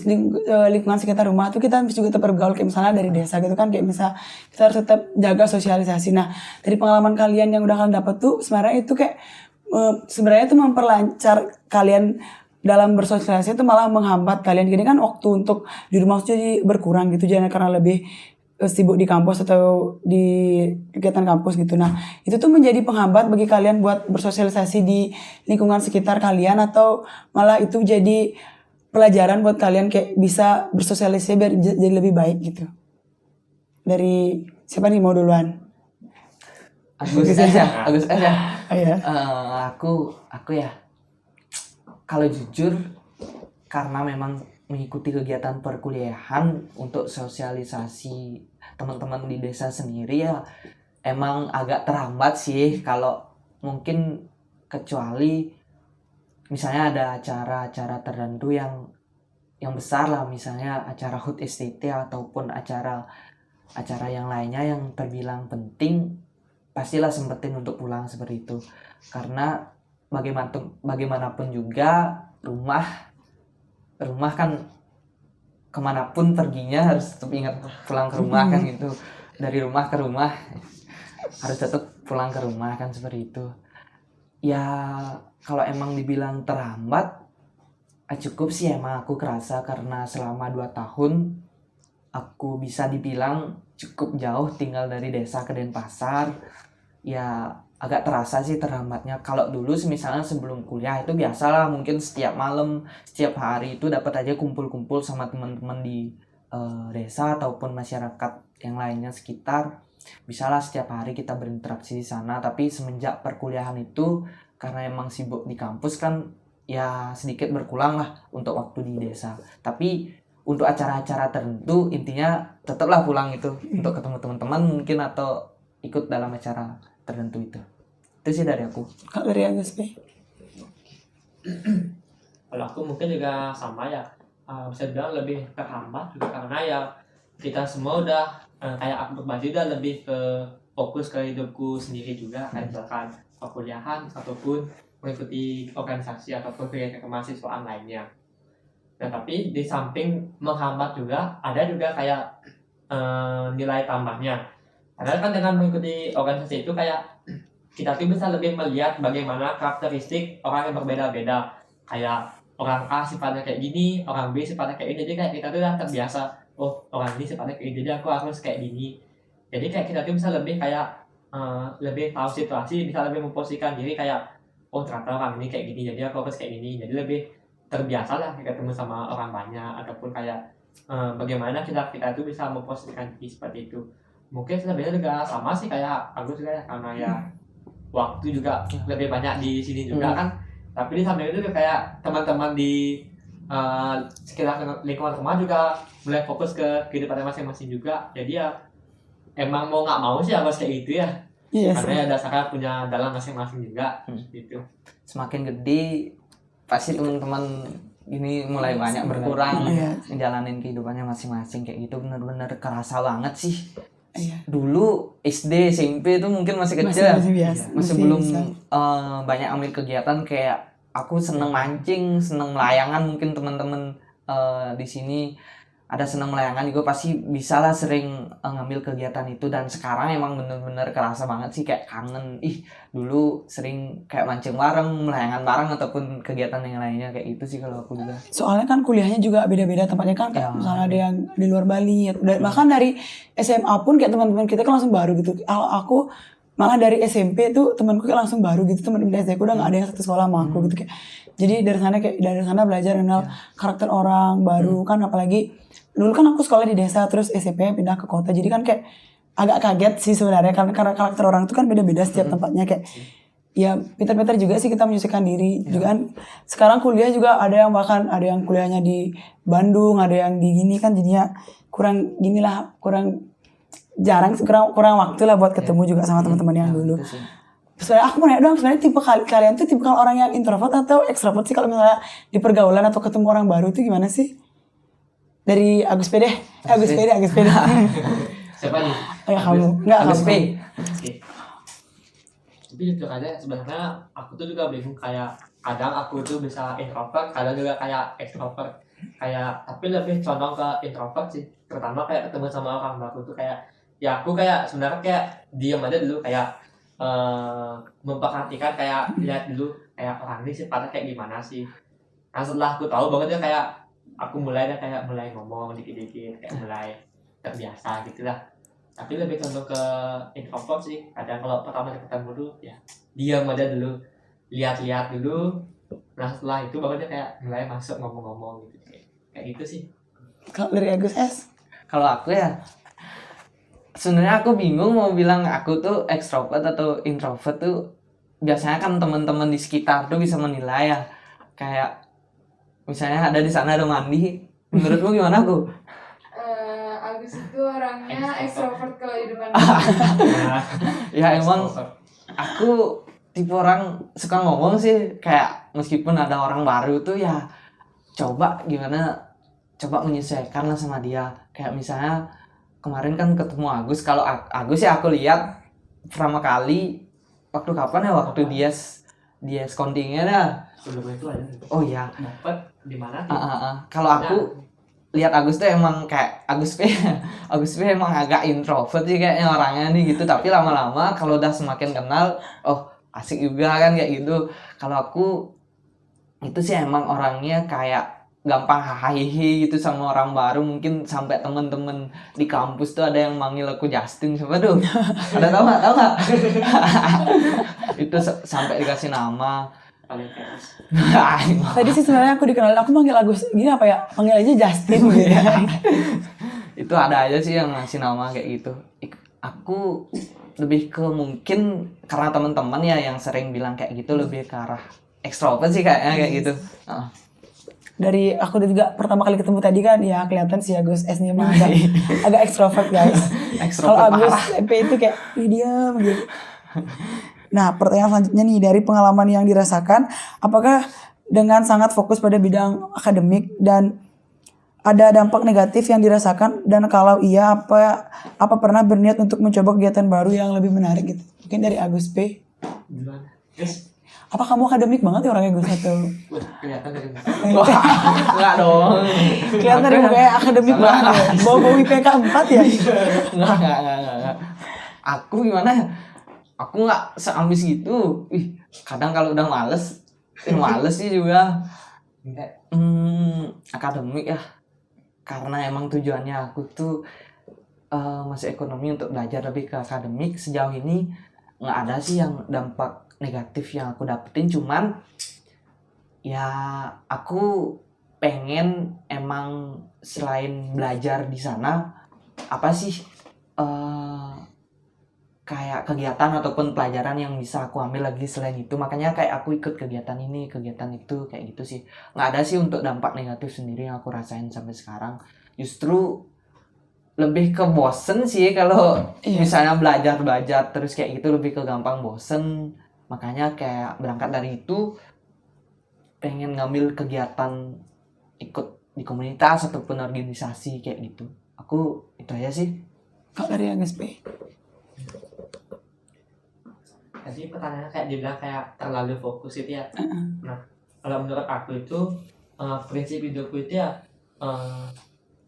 Speaker 2: lingkungan sekitar rumah tuh kita juga tetap bergaul, kayak misalnya dari desa gitu kan, kayak misal kita harus tetap jaga sosialisasi. Nah, dari pengalaman kalian yang udah kalian dapat tuh sebenarnya itu kayak sebenarnya itu memperlancar kalian dalam bersosialisasi, itu malah menghambat kalian gini kan, waktu untuk di rumah jadi berkurang gitu, jangan karena lebih sibuk di kampus atau di kegiatan kampus gitu. Nah, itu tuh menjadi penghambat bagi kalian buat bersosialisasi di lingkungan sekitar kalian, atau malah itu jadi pelajaran buat kalian kayak bisa bersosialisasi biar jadi lebih baik gitu. Dari siapa nih mau duluan?
Speaker 1: Agus aja.
Speaker 2: Oh, ya.
Speaker 1: Aku ya, kalau jujur karena memang mengikuti kegiatan perkuliahan untuk sosialisasi teman-teman di desa sendiri ya emang agak terhambat sih. Kalau mungkin kecuali misalnya ada acara-acara tertentu yang besar lah, misalnya acara HUT STT ataupun acara yang lainnya yang terbilang penting, pastilah sempetin untuk pulang seperti itu. Karena bagaimanapun juga rumah kan kemanapun perginya harus tetap ingat pulang ke rumah kan gitu. Dari rumah ke rumah harus tetap pulang ke rumah kan, seperti itu. Ya kalau emang dibilang terhambat, cukup sih emang aku kerasa karena selama 2 tahun aku bisa dibilang cukup jauh tinggal dari desa ke Denpasar. Ya agak terasa sih terhambatnya. Kalau dulu misalnya sebelum kuliah itu biasalah, mungkin setiap malam, setiap hari itu dapat aja kumpul-kumpul sama teman-teman di desa ataupun masyarakat yang lainnya sekitar. Bisalah setiap hari kita berinteraksi di sana. Tapi semenjak perkuliahan itu, karena emang sibuk di kampus kan, ya sedikit berkurang lah untuk waktu di desa. Tapi untuk acara-acara tertentu intinya tetaplah pulang itu untuk ketemu teman-teman mungkin atau ikut dalam acara tertentu itu sih dari aku.
Speaker 2: Kalau dari Agus P?
Speaker 3: Kalau aku mungkin juga sama ya, bisa bilang lebih terhambat juga karena ya kita semua udah kayak aku berbagi udah lebih ke fokus ke hidupku sendiri juga, kayak misalkan perkuliahan ataupun mengikuti organisasi ataupun kegiatan kemahasiswaan lainnya. Nah, tapi di samping menghambat juga ada juga kayak nilai tambahnya. Karena kan dengan mengikuti organisasi itu kayak kita tuh bisa lebih melihat bagaimana karakteristik orang yang berbeda-beda. Kayak orang A sifatnya kayak gini, orang B sifatnya kayak ini. Jadi kayak kita tuh udah terbiasa, oh orang ini sifatnya kayak gini, jadi aku harus kayak gini. Jadi kayak kita tuh bisa lebih kayak lebih tahu situasi, bisa lebih memposisikan diri kayak oh ternyata orang ini kayak gini, jadi aku harus kayak gini, jadi lebih terbiasa lah ketemu sama orang banyak, ataupun kayak bagaimana kita itu bisa memposisikan diri seperti itu. Mungkin sebenarnya juga sama sih kayak aku juga ya, karena ya waktu juga lebih banyak di sini juga kan, tapi di samping itu kayak teman-teman di sekitar lingkungan rumah juga mulai fokus ke kehidupan masing-masing juga, jadi ya emang mau nggak mau sih harus kayak gitu ya.
Speaker 2: Iya
Speaker 3: Karena
Speaker 2: sih.
Speaker 3: ya dasarnya punya dalam masing-masing juga gitu.
Speaker 1: Semakin gede pasti teman-teman ini mulai banyak berkurang,
Speaker 2: Iya.
Speaker 1: menjalanin kehidupannya masing-masing kayak gitu, bener-bener kerasa banget sih.
Speaker 2: Iya.
Speaker 1: Dulu SD SMP itu mungkin masih kecil,
Speaker 2: Masih biasa.
Speaker 1: masih belum
Speaker 2: bisa.
Speaker 1: banyak ambil kegiatan. Kayak aku seneng mancing, seneng layangan, mungkin teman-teman di sini ada seneng layangan juga, pasti bisa lah sering ngambil kegiatan itu. Dan sekarang emang bener-bener kerasa banget sih, kayak kangen. Dulu sering kayak mancing bareng, layangan bareng, ataupun kegiatan yang lainnya kayak gitu sih kalau aku juga.
Speaker 2: Soalnya kan kuliahnya juga beda-beda tempatnya kan, kayak
Speaker 1: Ya.
Speaker 2: misalnya ada yang di luar Bali, bahkan dari SMA pun kayak teman-teman kita kan langsung baru gitu. Kalau aku malah dari SMP tuh temanku kayak langsung baru gitu, teman dari SD aku udah nggak ada yang satu sekolah sama aku gitu kayak. Jadi dari sana belajar kenal karakter orang baru kan, apalagi dulu kan aku sekolah di desa terus SMP pindah ke kota, jadi kan kayak agak kaget sih sebenarnya karena karakter orang itu kan beda-beda setiap tempatnya kayak. Ya pintar-pintar juga sih kita menyesuaikan diri juga kan. Sekarang kuliah juga ada yang bahkan ada yang kuliahnya di Bandung, ada yang di gini kan, jadinya kurang kurang waktu lah buat ketemu juga sama teman-teman yang dulu.
Speaker 1: Gitu sih.
Speaker 2: Sebenarnya aku mau nanya dong, sebenarnya tipe kalian tuh tipe orang yang introvert atau ekstrovert sih kalau misalnya di pergaulan atau ketemu orang baru tuh gimana sih? Dari Agus P deh. Agus P.
Speaker 3: Siapa nih?
Speaker 2: Ya kamu. Enggak
Speaker 1: Agus
Speaker 2: kamu.
Speaker 1: P.
Speaker 3: Oke. Tapi jujur aja sebenarnya aku tuh juga bingung, kayak kadang aku tuh bisa introvert, kadang juga kayak extrovert. Kayak tapi lebih condong ke introvert sih. Terutama kayak ketemu sama orang baru tuh kayak ya aku kayak sebenarnya kayak diam aja dulu, kayak memperhatikan, kayak lihat dulu kayak orang ini sifatnya kayak gimana sih. Nah setelah aku tahu banget ya, kayak aku mulai ngomong dikit-dikit, kayak mulai terbiasa gitu lah. Tapi lebih condong ke introvert sih. Kadang kalau pertama ketemu dulu ya diam aja dulu, lihat-lihat dulu. Nah setelah itu baru dia kayak mulai masuk ngomong-ngomong gitu, kayak gitu sih.
Speaker 2: Kalau dari Agus S.
Speaker 1: Kalau aku ya, sebenarnya aku bingung mau bilang aku tuh ekstrovert atau introvert tuh. Biasanya kan teman-teman di sekitar tuh bisa menilai ya. Kayak misalnya ada di sana ada Mandi, menurutmu gimana aku?
Speaker 4: Agus itu orangnya ekstrovert kalau di depan.
Speaker 3: Nah,
Speaker 1: Ya emang aku tipe orang suka ngomong sih, kayak meskipun ada orang baru tuh ya coba menyesuaikan lah sama dia. Kayak misalnya kemarin kan ketemu Agus, kalau Agus ya aku lihat pertama kali waktu kapan ya, waktu dia kontingnya dah.
Speaker 3: sebelum itu aja.
Speaker 1: Oh iya.
Speaker 3: Dapat di mana?
Speaker 1: Kalau aku lihat Agus tuh emang kayak Agus P emang agak introvert sih kayaknya orangnya nih gitu, tapi lama-lama kalau udah semakin kenal, oh asik juga kan kayak gitu. Kalau aku itu sih emang orangnya kayak gampang hahaha gitu sama orang baru. Mungkin sampai temen-temen di kampus tuh ada yang manggil aku Justin, siapa tuh? Ada tahu nggak? Itu sampai dikasih nama.
Speaker 3: Paling keras.
Speaker 2: Tadi sih sebenarnya aku dikenal, aku manggil Agus gini apa ya? Panggil aja Justin gitu.
Speaker 1: Itu ada aja sih yang ngasih nama kayak gitu. Aku lebih ke mungkin karena teman-teman ya yang sering bilang kayak gitu, lebih ke arah ekstrovert sih kayaknya kayak gitu.
Speaker 2: Dari aku juga pertama kali ketemu tadi kan ya kelihatan si Agus S nya emang agak ekstrovert guys. Kalau Agus MP itu kayak diam gitu. Nah pertanyaan selanjutnya nih, dari pengalaman yang dirasakan, apakah dengan sangat fokus pada bidang akademik dan ada dampak negatif yang dirasakan, dan kalau iya apa pernah berniat untuk mencoba kegiatan baru yang lebih menarik gitu? Mungkin dari Agus P.
Speaker 3: Gimana? Yes.
Speaker 2: Apa kamu akademik banget ya orangnya Gus atau?
Speaker 3: Wah, kelihatan dari muka.
Speaker 1: Wah, enggak dong.
Speaker 2: Kelihatan dari mukanya akademik banget ya. Bawa IPK 4 ya?
Speaker 1: Enggak. Aku gimana ya? Aku nggak seambis gitu. Kadang kalau udah males sih juga. Akademik ya. Karena emang tujuannya aku tuh masih ekonomi untuk belajar lebih ke akademik. Sejauh ini nggak ada sih yang dampak negatif yang aku dapetin, cuman ya aku pengen emang selain belajar di sana apa sih eh, kayak kegiatan ataupun pelajaran yang bisa aku ambil lagi selain itu, makanya kayak aku ikut kegiatan ini kegiatan itu kayak gitu sih. Nggak ada sih untuk dampak negatif sendiri yang aku rasain sampai sekarang, justru lebih ke bosen sih kalau
Speaker 2: Iya.
Speaker 1: misalnya belajar terus kayak gitu, lebih ke gampang bosen. Makanya kayak berangkat dari itu pengen ngambil kegiatan ikut di komunitas ataupun organisasi kayak gitu. Aku itu aja sih.
Speaker 2: Kalau dari Agus P.
Speaker 3: Jadi pertanyaannya kayak dibilang kayak terlalu fokus itu ya. Nah, kalau menurut aku itu prinsip hidupku itu ya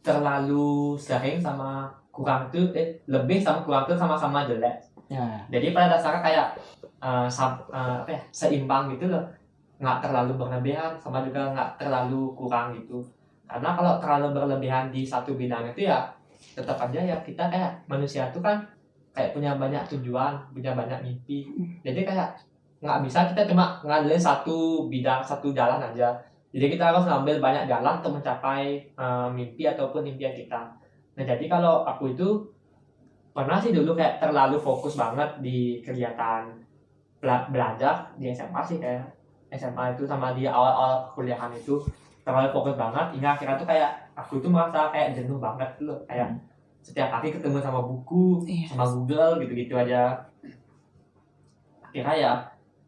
Speaker 3: terlalu sering sama kurang itu lebih sama kurang itu sama-sama jelek.
Speaker 1: Ya.
Speaker 3: Jadi pada dasarnya kayak apa ya, seimbang gitu loh, nggak terlalu berlebihan sama juga nggak terlalu kurang gitu. Karena kalau terlalu berlebihan di satu bidang itu ya tetap aja ya kita kayak manusia itu kan kayak punya banyak tujuan, punya banyak mimpi. Jadi kayak nggak bisa kita cuma ngandelin satu bidang, satu jalan aja. Jadi kita harus ngambil banyak jalan untuk mencapai mimpi ataupun impian kita. Nah jadi kalau aku itu pernah sih dulu kayak terlalu fokus banget di kegiatan belajar di SMA sih, kayak SMA itu sama di awal-awal kuliahan itu terlalu fokus banget hingga akhirnya tuh kayak aku itu merasa kayak jenuh banget loh, kayak setiap hari ketemu sama buku,
Speaker 2: Iya.
Speaker 3: sama Google gitu-gitu aja. Akhirnya ya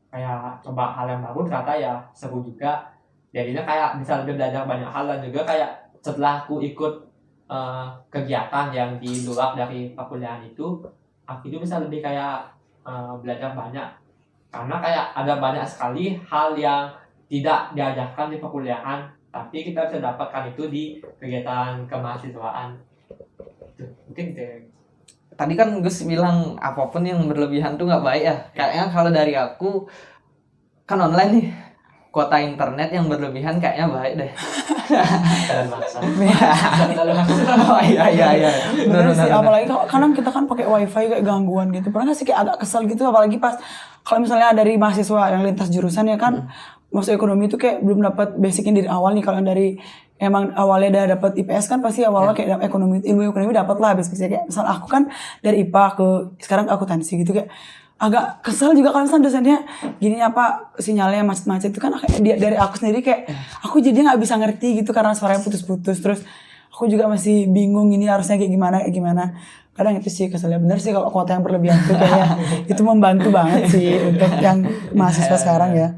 Speaker 3: kayak coba hal yang baru, ternyata ya seru juga. Jadinya kayak bisa lebih belajar banyak hal, dan juga kayak setelah aku ikut kegiatan yang di luar dari perkuliahan itu, aku itu bisa lebih kayak belajar banyak. Karena kayak ada banyak sekali hal yang tidak diajarkan di perkuliahan, tapi kita bisa dapatkan itu di kegiatan kemahasiswaan. Mungkin gitu ya.
Speaker 1: Tadi kan Gus bilang apapun yang berlebihan tuh nggak baik ya. Kayaknya kalau dari aku kan online nih, kuota internet yang berlebihan kayaknya baik deh.
Speaker 3: Kalian maksa.
Speaker 1: Oh iya.
Speaker 2: Bener sih, apalagi kalau kadang kita kan pakai wifi kayak gangguan gitu. Pernah gak sih kayak agak kesel gitu, apalagi pas kalau misalnya dari mahasiswa yang lintas jurusan ya kan, masuk ekonomi itu kayak belum dapat basicnya dari awal nih. Kalau yang dari emang awalnya udah dapat IPS kan pasti awalnya kayak ekonomi, ilmu ekonomi dapat lah basicnya. Kayak misal aku kan dari IPA ke sekarang ke akuntansi gitu, kayak agak kesel juga kalau misalnya dosennya gini apa sinyalnya macet-macet itu kan dari aku sendiri kayak aku jadi nggak bisa ngerti gitu karena suaranya putus-putus, terus aku juga masih bingung ini harusnya kayak gimana. Kadang itu sih keselnya. Bener sih kalau kuota yang berlebihan tuh kayaknya itu membantu banget sih untuk yang mahasiswa sekarang ya.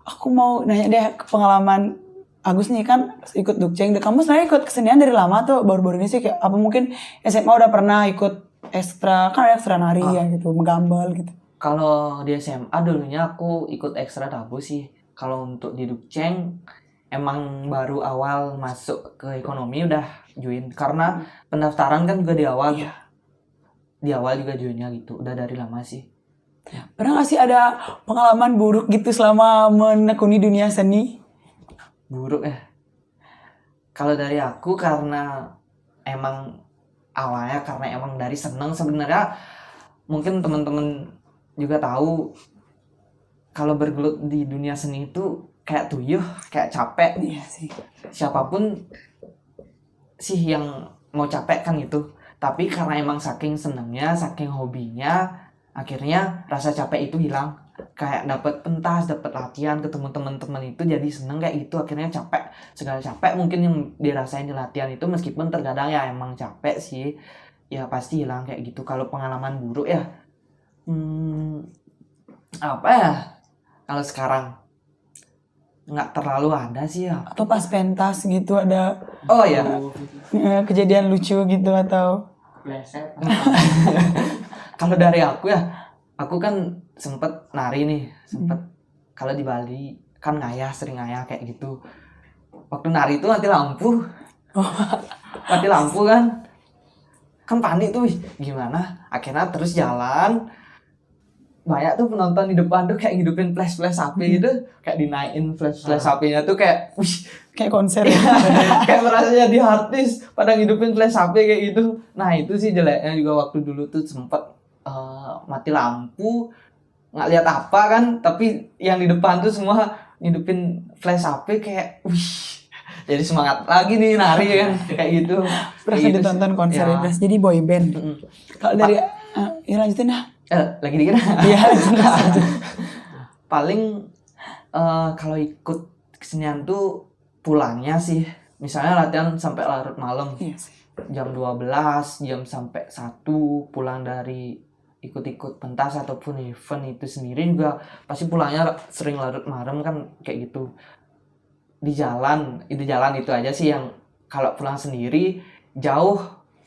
Speaker 2: Aku mau nanya deh ke pengalaman Agus nih, kan ikut Dukceng. Kamu sebenarnya ikut kesenian dari lama tuh, baru-baru ini sih kayak apa mungkin SMA udah pernah ikut ekstra, kan ada ekstra nari ya gitu, menggambal gitu.
Speaker 1: Kalau di SMA dulunya aku ikut ekstra tabu sih. Kalau untuk di Dukceng emang baru awal masuk ke ekonomi udah join, karena pendaftaran kan juga di awal.
Speaker 2: Iya.
Speaker 1: Di awal juga joinnya gitu. Udah dari lama sih.
Speaker 2: Pernah gak sih ada pengalaman buruk gitu selama menekuni dunia seni?
Speaker 1: Buruk ya. Kalau dari aku karena emang awalnya karena emang dari seneng, sebenarnya mungkin teman-teman juga tahu kalau bergelut di dunia seni itu kayak tuyuh, kayak capek.
Speaker 2: Iya sih.
Speaker 1: Siapapun sih yang mau capek kan gitu. Tapi karena emang saking senengnya, saking hobinya, akhirnya rasa capek itu hilang. Kayak dapat pentas, dapat latihan, ketemu teman-teman itu jadi seneng kayak gitu. Akhirnya capek, segala capek mungkin yang dirasain di latihan itu, meskipun terkadang ya emang capek sih, ya pasti hilang kayak gitu. Kalau pengalaman buruk ya apa ya, kalau sekarang nggak terlalu ada sih ya.
Speaker 2: Atau pas pentas gitu ada
Speaker 1: Oh ya,
Speaker 2: kejadian lucu gitu atau
Speaker 3: Pleset.
Speaker 1: kalau dari aku ya, aku kan sempet nari nih, kalau di Bali kan sering ngayah kayak gitu. Waktu nari itu mati lampu, kan panik tuh, gimana? Akhirnya terus jalan, banyak tuh penonton di depan tuh kayak ngidupin flash HP gitu, kayak dinaikin flash HP-nya tuh kayak wih,
Speaker 2: Kayak konser ya.
Speaker 1: kayak merasa jadi artis pada ngidupin flash HP kayak gitu. Nah itu sih jeleknya juga waktu dulu tuh sempet mati lampu nggak lihat apa kan, tapi yang di depan tuh semua ngidupin flash HP kayak wih, jadi semangat lagi nih nari kan kayak gitu.
Speaker 2: Berasa
Speaker 1: Kayak gitu
Speaker 2: ditonton
Speaker 1: sih.
Speaker 2: konser
Speaker 1: Ya.
Speaker 2: ya. Jadi boy band.
Speaker 1: Mm-mm.
Speaker 2: Kalau dari ya lanjutin dah.
Speaker 1: Lagi dikit.
Speaker 2: Iya, lanjutin.
Speaker 1: Paling kalau ikut kesenian tuh pulangnya sih, misalnya latihan sampai larut malam,
Speaker 2: Iya sih.
Speaker 1: jam 12, jam sampai 1, pulang dari ikut-ikut pentas ataupun event itu sendiri juga pasti pulangnya sering larut malam kan kayak gitu. Di jalan itu aja sih yang kalau pulang sendiri jauh,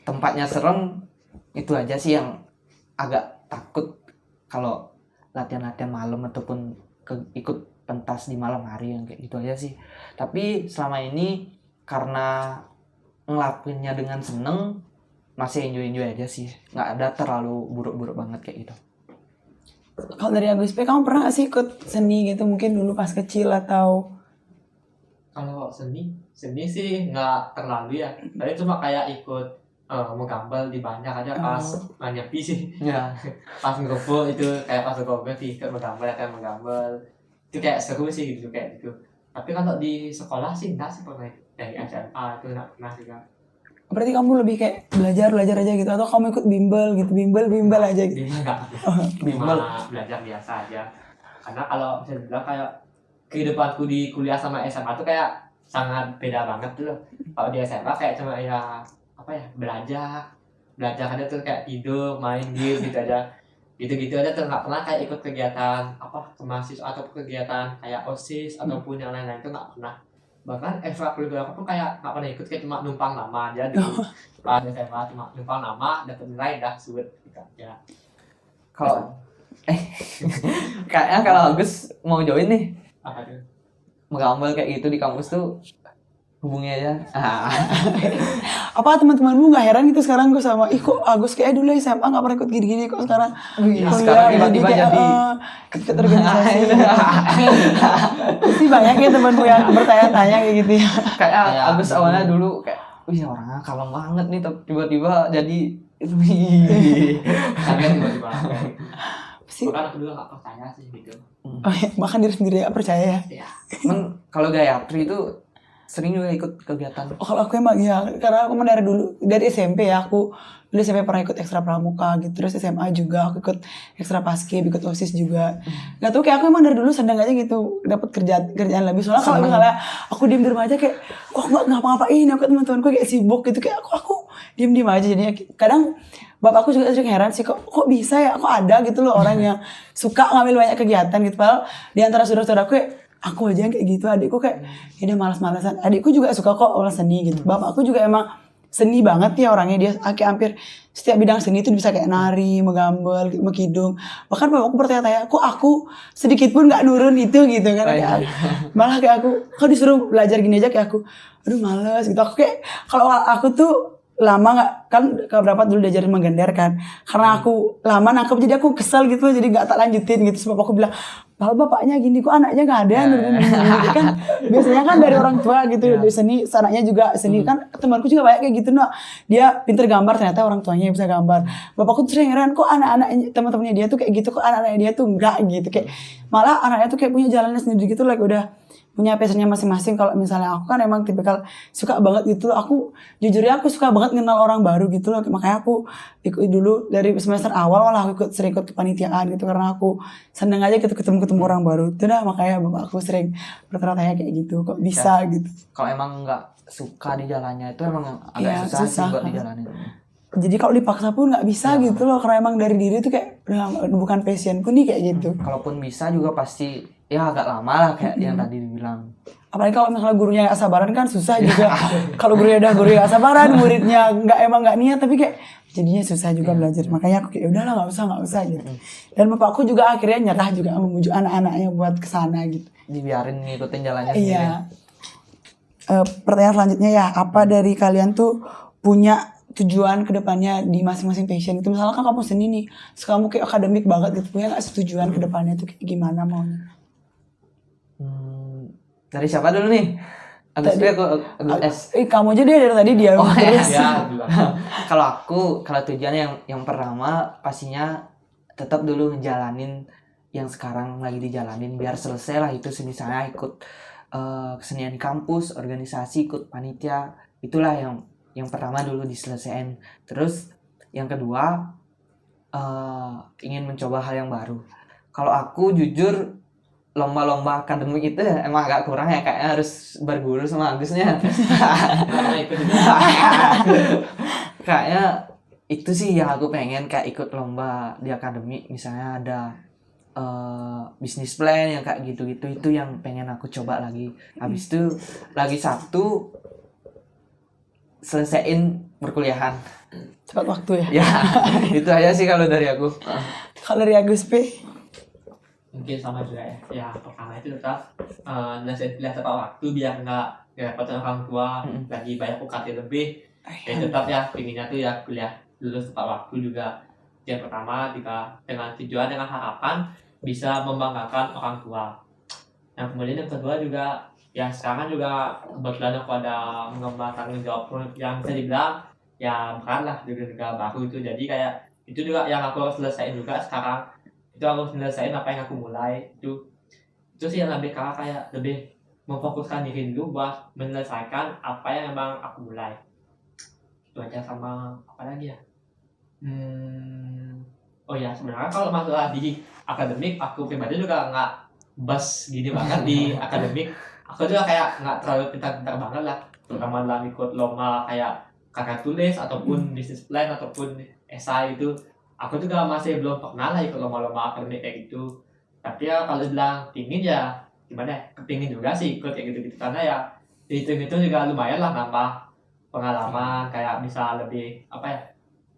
Speaker 1: tempatnya serem, itu aja sih yang agak takut kalau latihan-latihan malam ataupun ikut pentas di malam hari yang kayak gitu aja sih. Tapi selama ini karena ngelakuinnya dengan seneng, masih enjoy aja sih, nggak ada terlalu buruk-buruk banget kayak gitu.
Speaker 2: Kalau dari Agus P, kamu pernah gak sih ikut seni gitu mungkin dulu pas kecil atau
Speaker 3: Kalau seni sih nggak terlalu ya. Tadi cuma kayak ikut menggambar di banyak aja pas nyepi sih.
Speaker 1: Ya.
Speaker 3: Pas ngegobo itu kayak pas ngegobo sih ikut menggambar. Itu kayak seru sih gitu kayak gitu. Tapi kalau di sekolah sih enggak sih pernah dari SMA itu enggak pernah juga.
Speaker 2: berarti kamu lebih kayak belajar aja gitu atau kamu ikut bimbel gitu, bimbel aja gitu?
Speaker 3: Jadi enggak.
Speaker 1: Bimbel.
Speaker 3: Cuma belajar biasa aja. Karena kalau bisa dibilang kayak kehidupanku di kuliah sama SMA tuh kayak sangat beda banget tuh. Kalau di SMA kayak cuma ya apa ya belajar aja tuh kayak tidur main game gitu aja aja tuh nggak pernah kayak ikut kegiatan apa kemahasiswa atau kegiatan kayak OSIS ataupun yang lain-lain tuh nggak pernah. Bahkan ekstrakurikuler aku tuh kayak nggak pernah ikut, kayak cuma numpang nama aja dulu. Pas SMA cuma numpang nama dapet nilai dah sulit gitu aja.
Speaker 1: Kalau kayaknya kalau Agus mau join nih
Speaker 3: Apa tuh?
Speaker 1: menggambar kayak gitu di kampus tuh, hubungi aja.
Speaker 2: Apa teman-temanmu nggak heran gitu sekarang gue sama, kok Agus kayak dulu SMA nggak pernah ikut gini-gini kok sekarang
Speaker 1: Iya,
Speaker 2: kuliah
Speaker 1: sekarang tiba-tiba
Speaker 2: kayak,
Speaker 1: jadi
Speaker 2: ikut organisasi. Pasti banyak ya temanku yang bertanya-tanya kayak gitu ya.
Speaker 1: kayak
Speaker 3: Kayak
Speaker 1: Agus awalnya dulu kayak wih orangnya kalem banget nih, tapi tiba-tiba jadi wih.
Speaker 3: Kalian tiba-tiba kayak
Speaker 2: Pasti,
Speaker 3: bahkan aku dulu nggak percaya sih gitu.
Speaker 2: bahkan diri sendiri gak percaya ya.
Speaker 3: Ya.
Speaker 1: Kalau Gayatri itu sering juga ikut kegiatan.
Speaker 2: Oh, kalau aku emang ya, karena aku dari dulu, dari SMP ya, aku dulu SMP pernah ikut ekstra pramuka gitu, terus SMA juga aku ikut ekstra paskib, ikut OSIS juga. Gak tau, kayak aku emang dari dulu seneng aja gitu, dapat kerjaan lebih. Soalnya kalau misalnya aku diem di rumah aja kayak, kok nggak ngapa-ngapain, aku teman-temanku kayak sibuk gitu, kayak aku diem aja jadinya. Kadang bapakku juga sering heran sih, kok bisa ya, kok ada gitu loh orang yang suka ngambil banyak kegiatan gitu. Padahal di antara saudara-saudaraku aku aja yang kayak gitu, adikku kayak ya udah malas-malasan. Adikku juga suka kok orang seni gitu. Bapakku juga emang seni banget ya orangnya, dia kayak hampir setiap bidang seni itu bisa kayak nari, menggambar, mengkidung. Bahkan bapakku bertanya-tanya, kok aku sedikit pun nggak nurun itu gitu kan. Kayak, malah kayak aku, kok disuruh belajar gini aja kayak aku, aduh males gitu. Aku kayak, kalau aku tuh lama nggak, kan keberapa dulu diajarin menggender kan, karena aku lama nangkep jadi aku kesel gitu, jadi nggak tak lanjutin gitu. Sebab aku bilang, kalau bapaknya gini kok anaknya nggak ada gitu kan, biasanya kan dari orang tua gitu. Dari seni, anaknya juga seni kan, temanku juga banyak kayak gitu. Nah, dia pinter gambar, ternyata orang tuanya bisa gambar. Bapakku tuh sering heran, kok anak-anak teman-temannya dia tuh kayak gitu, kok anak-anaknya dia tuh enggak gitu. Kayak malah anaknya tuh kayak punya jalannya sendiri gitu, like udah punya passionnya masing-masing. Kalau misalnya aku kan emang tipikal suka banget gitu loh. Aku jujur ya, aku suka banget kenal orang baru gitu loh. Makanya aku ikut dulu dari semester awal, malah aku sering ikut kepanitiaan gitu, karena aku seneng aja gitu ketemu orang baru. Itu dah makanya bapak aku sering bertanya kayak gitu, kok bisa gitu.
Speaker 1: Kalau emang nggak suka di jalannya itu emang agak
Speaker 2: Iya,
Speaker 1: susah sih
Speaker 2: susah.
Speaker 1: buat dijalanin.
Speaker 2: Jadi kalau dipaksa pun nggak bisa gitu loh, karena emang dari diri tuh kayak bukan passionku nih kayak gitu.
Speaker 1: Kalaupun bisa juga pasti ya agak lama lah kayak yang tadi dibilang.
Speaker 2: Apalagi kalau misalnya gurunya nggak sabaran kan susah juga. Kalau gurunya nggak sabaran, muridnya nggak niat, tapi kayak jadinya susah juga belajar. Makanya aku kayak udahlah nggak usah gitu. Dan bapakku juga akhirnya nyerah juga memujuk anak-anaknya buat kesana gitu.
Speaker 1: Dibiarin ngikutin jalannya sendiri.
Speaker 2: Iya. Pertanyaan selanjutnya ya, apa dari kalian tuh punya tujuan kedepannya di masing-masing passion itu? Misalnya kan kamu seni nih, terus kamu kayak akademik banget gitu, punya nggak sih tujuan kedepannya tuh kayak gimana maunya?
Speaker 1: Dari siapa dulu nih? Agus B, Agus S.
Speaker 2: Kamu aja deh dari tadi dia
Speaker 1: Oh,
Speaker 2: terus.
Speaker 3: Ya, dulu.
Speaker 1: Kalau tujuan yang pertama pastinya tetap dulu ngejalanin yang sekarang lagi dijalanin biar selesai lah itu, misalnya ikut kesenian di kampus, organisasi, ikut panitia, itulah yang pertama dulu diselesaikan. Terus yang kedua ingin mencoba hal yang baru. Kalau aku jujur lomba-lomba akademik itu emang agak kurang ya, kayaknya harus berguru sama Agusnya.
Speaker 3: Karena itu juga.
Speaker 1: Kayaknya itu sih yang aku pengen, kayak ikut lomba di akademik, misalnya ada bisnis plan yang kayak gitu-gitu, itu yang pengen aku coba lagi. Habis itu lagi satu selesaiin perkuliahan.
Speaker 2: Cepat waktu ya.
Speaker 1: Ya, itu aja sih kalau dari aku.
Speaker 2: Kalau dari Agus P?
Speaker 3: Mungkin sama juga ya. Ya pertama itu tetap nyelesain kuliah tepat waktu biar nggak ngerepotin orang tua, lagi banyak UKT lebih. Dan tetap ya pinginnya tuh ya kuliah lulus tepat waktu juga. Yang pertama dengan tujuan, dengan harapan bisa membanggakan orang tua. Yang kemudian yang kedua juga ya sekarang juga kebetulan aku ada mengemban tanggung jawab yang bisa dibilang ya berat lah di negara baru itu. Jadi kayak itu juga yang aku harus selesaiin juga sekarang. Itu aku selesaiin apa yang aku mulai. Itu sih yang lebih kayak lebih memfokuskan diri dulu buat menyelesaikan apa yang emang aku mulai. Itu aja. Sama apa lagi ya? Oh ya, sebenarnya kalau masalah di akademik, aku pribadi juga nggak bas gini banget di akademik. Aku juga kayak nggak terlalu pintar-pintar banget lah, terutama dalam ikut lomba kayak karya tulis ataupun bisnis plan ataupun esai itu. Aku juga masih belum pernah lah ikut lomba-lomba akademik kayak gitu. Tapi ya kalau bilang pingin ya gimana ya, kepingin juga sih ikut kayak gitu-gitu, karena ya itu juga lumayan lah nambah pengalaman, kayak bisa lebih apa ya,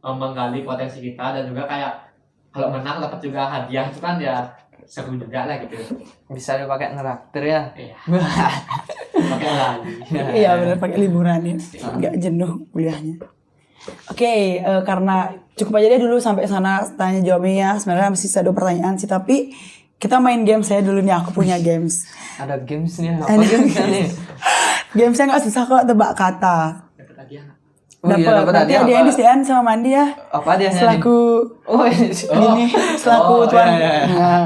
Speaker 3: menggali potensi kita, dan juga kayak kalau menang dapat juga hadiah itu kan ya seru juga lah gitu.
Speaker 1: Bisa dipakai ngeraktir ya.
Speaker 3: Iya. Pakai lagi.
Speaker 2: Iya benar, pakai liburan ya, nggak jenuh kuliahnya. Oke, karena cukup aja deh dulu sampai sana tanya jawabnya ya. Sebenarnya masih ada 2 pertanyaan sih, tapi kita main games saya dulu nih. Aku punya games.
Speaker 1: Ada gamesnya, apa gamesnya nih?
Speaker 2: Gamesnya nggak susah kok, tebak kata.
Speaker 3: Dapat hadiah nggak?
Speaker 1: Oh iya, dapat
Speaker 2: Nanti
Speaker 1: hadiah
Speaker 2: ada yang
Speaker 1: apa?
Speaker 2: disediain sama Mandi ya.
Speaker 1: Apa dia
Speaker 2: Selaku gini, selaku tuan.
Speaker 1: iya.
Speaker 2: Nah,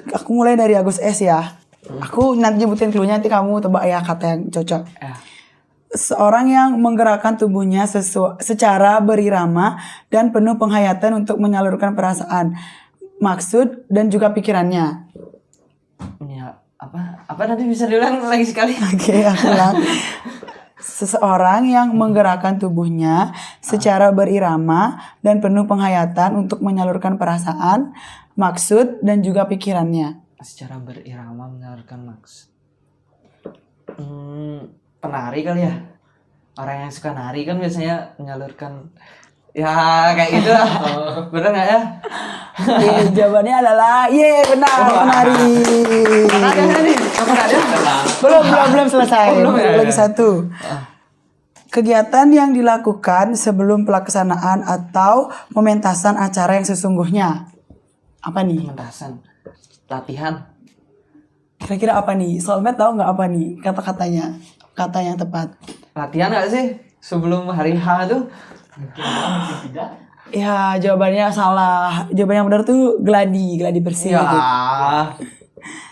Speaker 2: aku mulai dari Agus S ya. Aku nanti nyebutin cluenya, nanti kamu tebak ya kata yang cocok. Seorang yang menggerakkan tubuhnya secara berirama dan penuh penghayatan untuk menyalurkan perasaan, maksud dan juga pikirannya.
Speaker 1: Ya, apa nanti bisa diulang lagi sekali?
Speaker 2: Oke, aku ulang. Seseorang yang menggerakkan tubuhnya secara berirama dan penuh penghayatan untuk menyalurkan perasaan, maksud dan juga pikirannya.
Speaker 1: Secara berirama menyalurkan maksud. Penari kali ya. Orang yang suka nari kan biasanya menyalurkan, ya kayak gitu lah. Bener nggak ya?
Speaker 2: Jawabannya adalah benar, penari.
Speaker 1: Ada nih, apa ada?
Speaker 2: Belum selesai.
Speaker 1: Oh, belum ya?
Speaker 2: Lagi satu. Kegiatan yang dilakukan sebelum pelaksanaan atau pementasan acara yang sesungguhnya. Apa nih?
Speaker 1: Pementasan, latihan.
Speaker 2: Kira-kira apa nih? Soulmate tahu nggak apa nih kata-katanya? Kata yang tepat.
Speaker 1: Latihan nggak sih sebelum hari H tuh?
Speaker 3: Mungkin ya, mungkin tidak.
Speaker 2: Ya, jawabannya salah. Jawaban yang benar tuh gladi bersih.
Speaker 1: Ya,
Speaker 2: Gitu.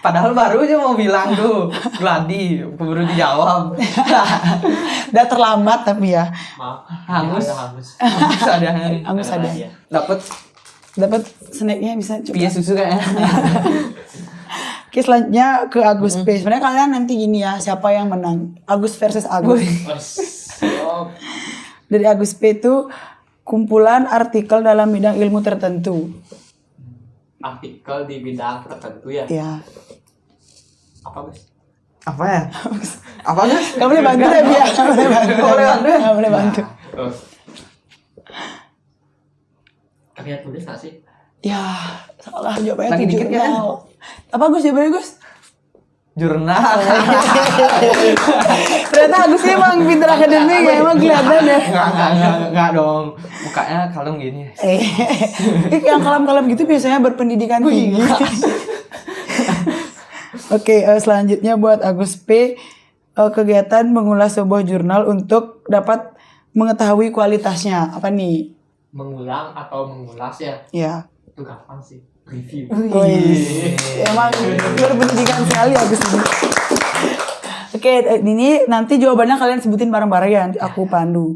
Speaker 1: padahal baru aja mau bilang tuh gladi, keburu dijawab.
Speaker 2: Udah terlambat tapi ya.
Speaker 3: Maaf.
Speaker 1: Hangus.
Speaker 3: Ada hangus.
Speaker 1: Ada nih.
Speaker 2: Angus ada.
Speaker 3: hadiah.
Speaker 2: Dapat snacknya bisa coba.
Speaker 1: Pia susu kayaknya.
Speaker 2: Oke, selanjutnya ke Agus P. Sebenarnya kalian nanti gini ya, siapa yang menang? Agus versus Agus.
Speaker 3: Oh,
Speaker 2: Dari Agus P itu kumpulan artikel dalam bidang ilmu tertentu.
Speaker 3: artikel di bidang tertentu ya.
Speaker 2: Ya.
Speaker 3: Apa guys?
Speaker 1: Apa ya? Apa guys?
Speaker 2: Kamu boleh bantu ya, Bia. Kamu boleh bantu.
Speaker 1: Boleh bantu.
Speaker 2: Kamu boleh bantu.
Speaker 3: Oh. Karya tulis nggak sih?
Speaker 2: Ya, salah jawabannya
Speaker 1: Lagi
Speaker 2: 7
Speaker 1: dikit kan?
Speaker 2: Apa Gus jawabannya Gus?
Speaker 1: jurnal.
Speaker 2: Ternyata Agus ini emang pinter akademik ya, emang kelihatan ya.
Speaker 1: Enggak dong. Mukanya kalem gini.
Speaker 2: Yang kalem-kalem gitu biasanya berpendidikan tinggi. Oke, selanjutnya buat Agus P, kegiatan mengulas sebuah jurnal untuk dapat mengetahui kualitasnya. Apa nih?
Speaker 3: Mengulang atau mengulas ya,
Speaker 2: Ya.
Speaker 3: itu gampang sih, review.
Speaker 2: Emang berpendidikan sekali Agus ini. Oke, ini nanti jawabannya kalian sebutin bareng-bareng ya, aku pandu.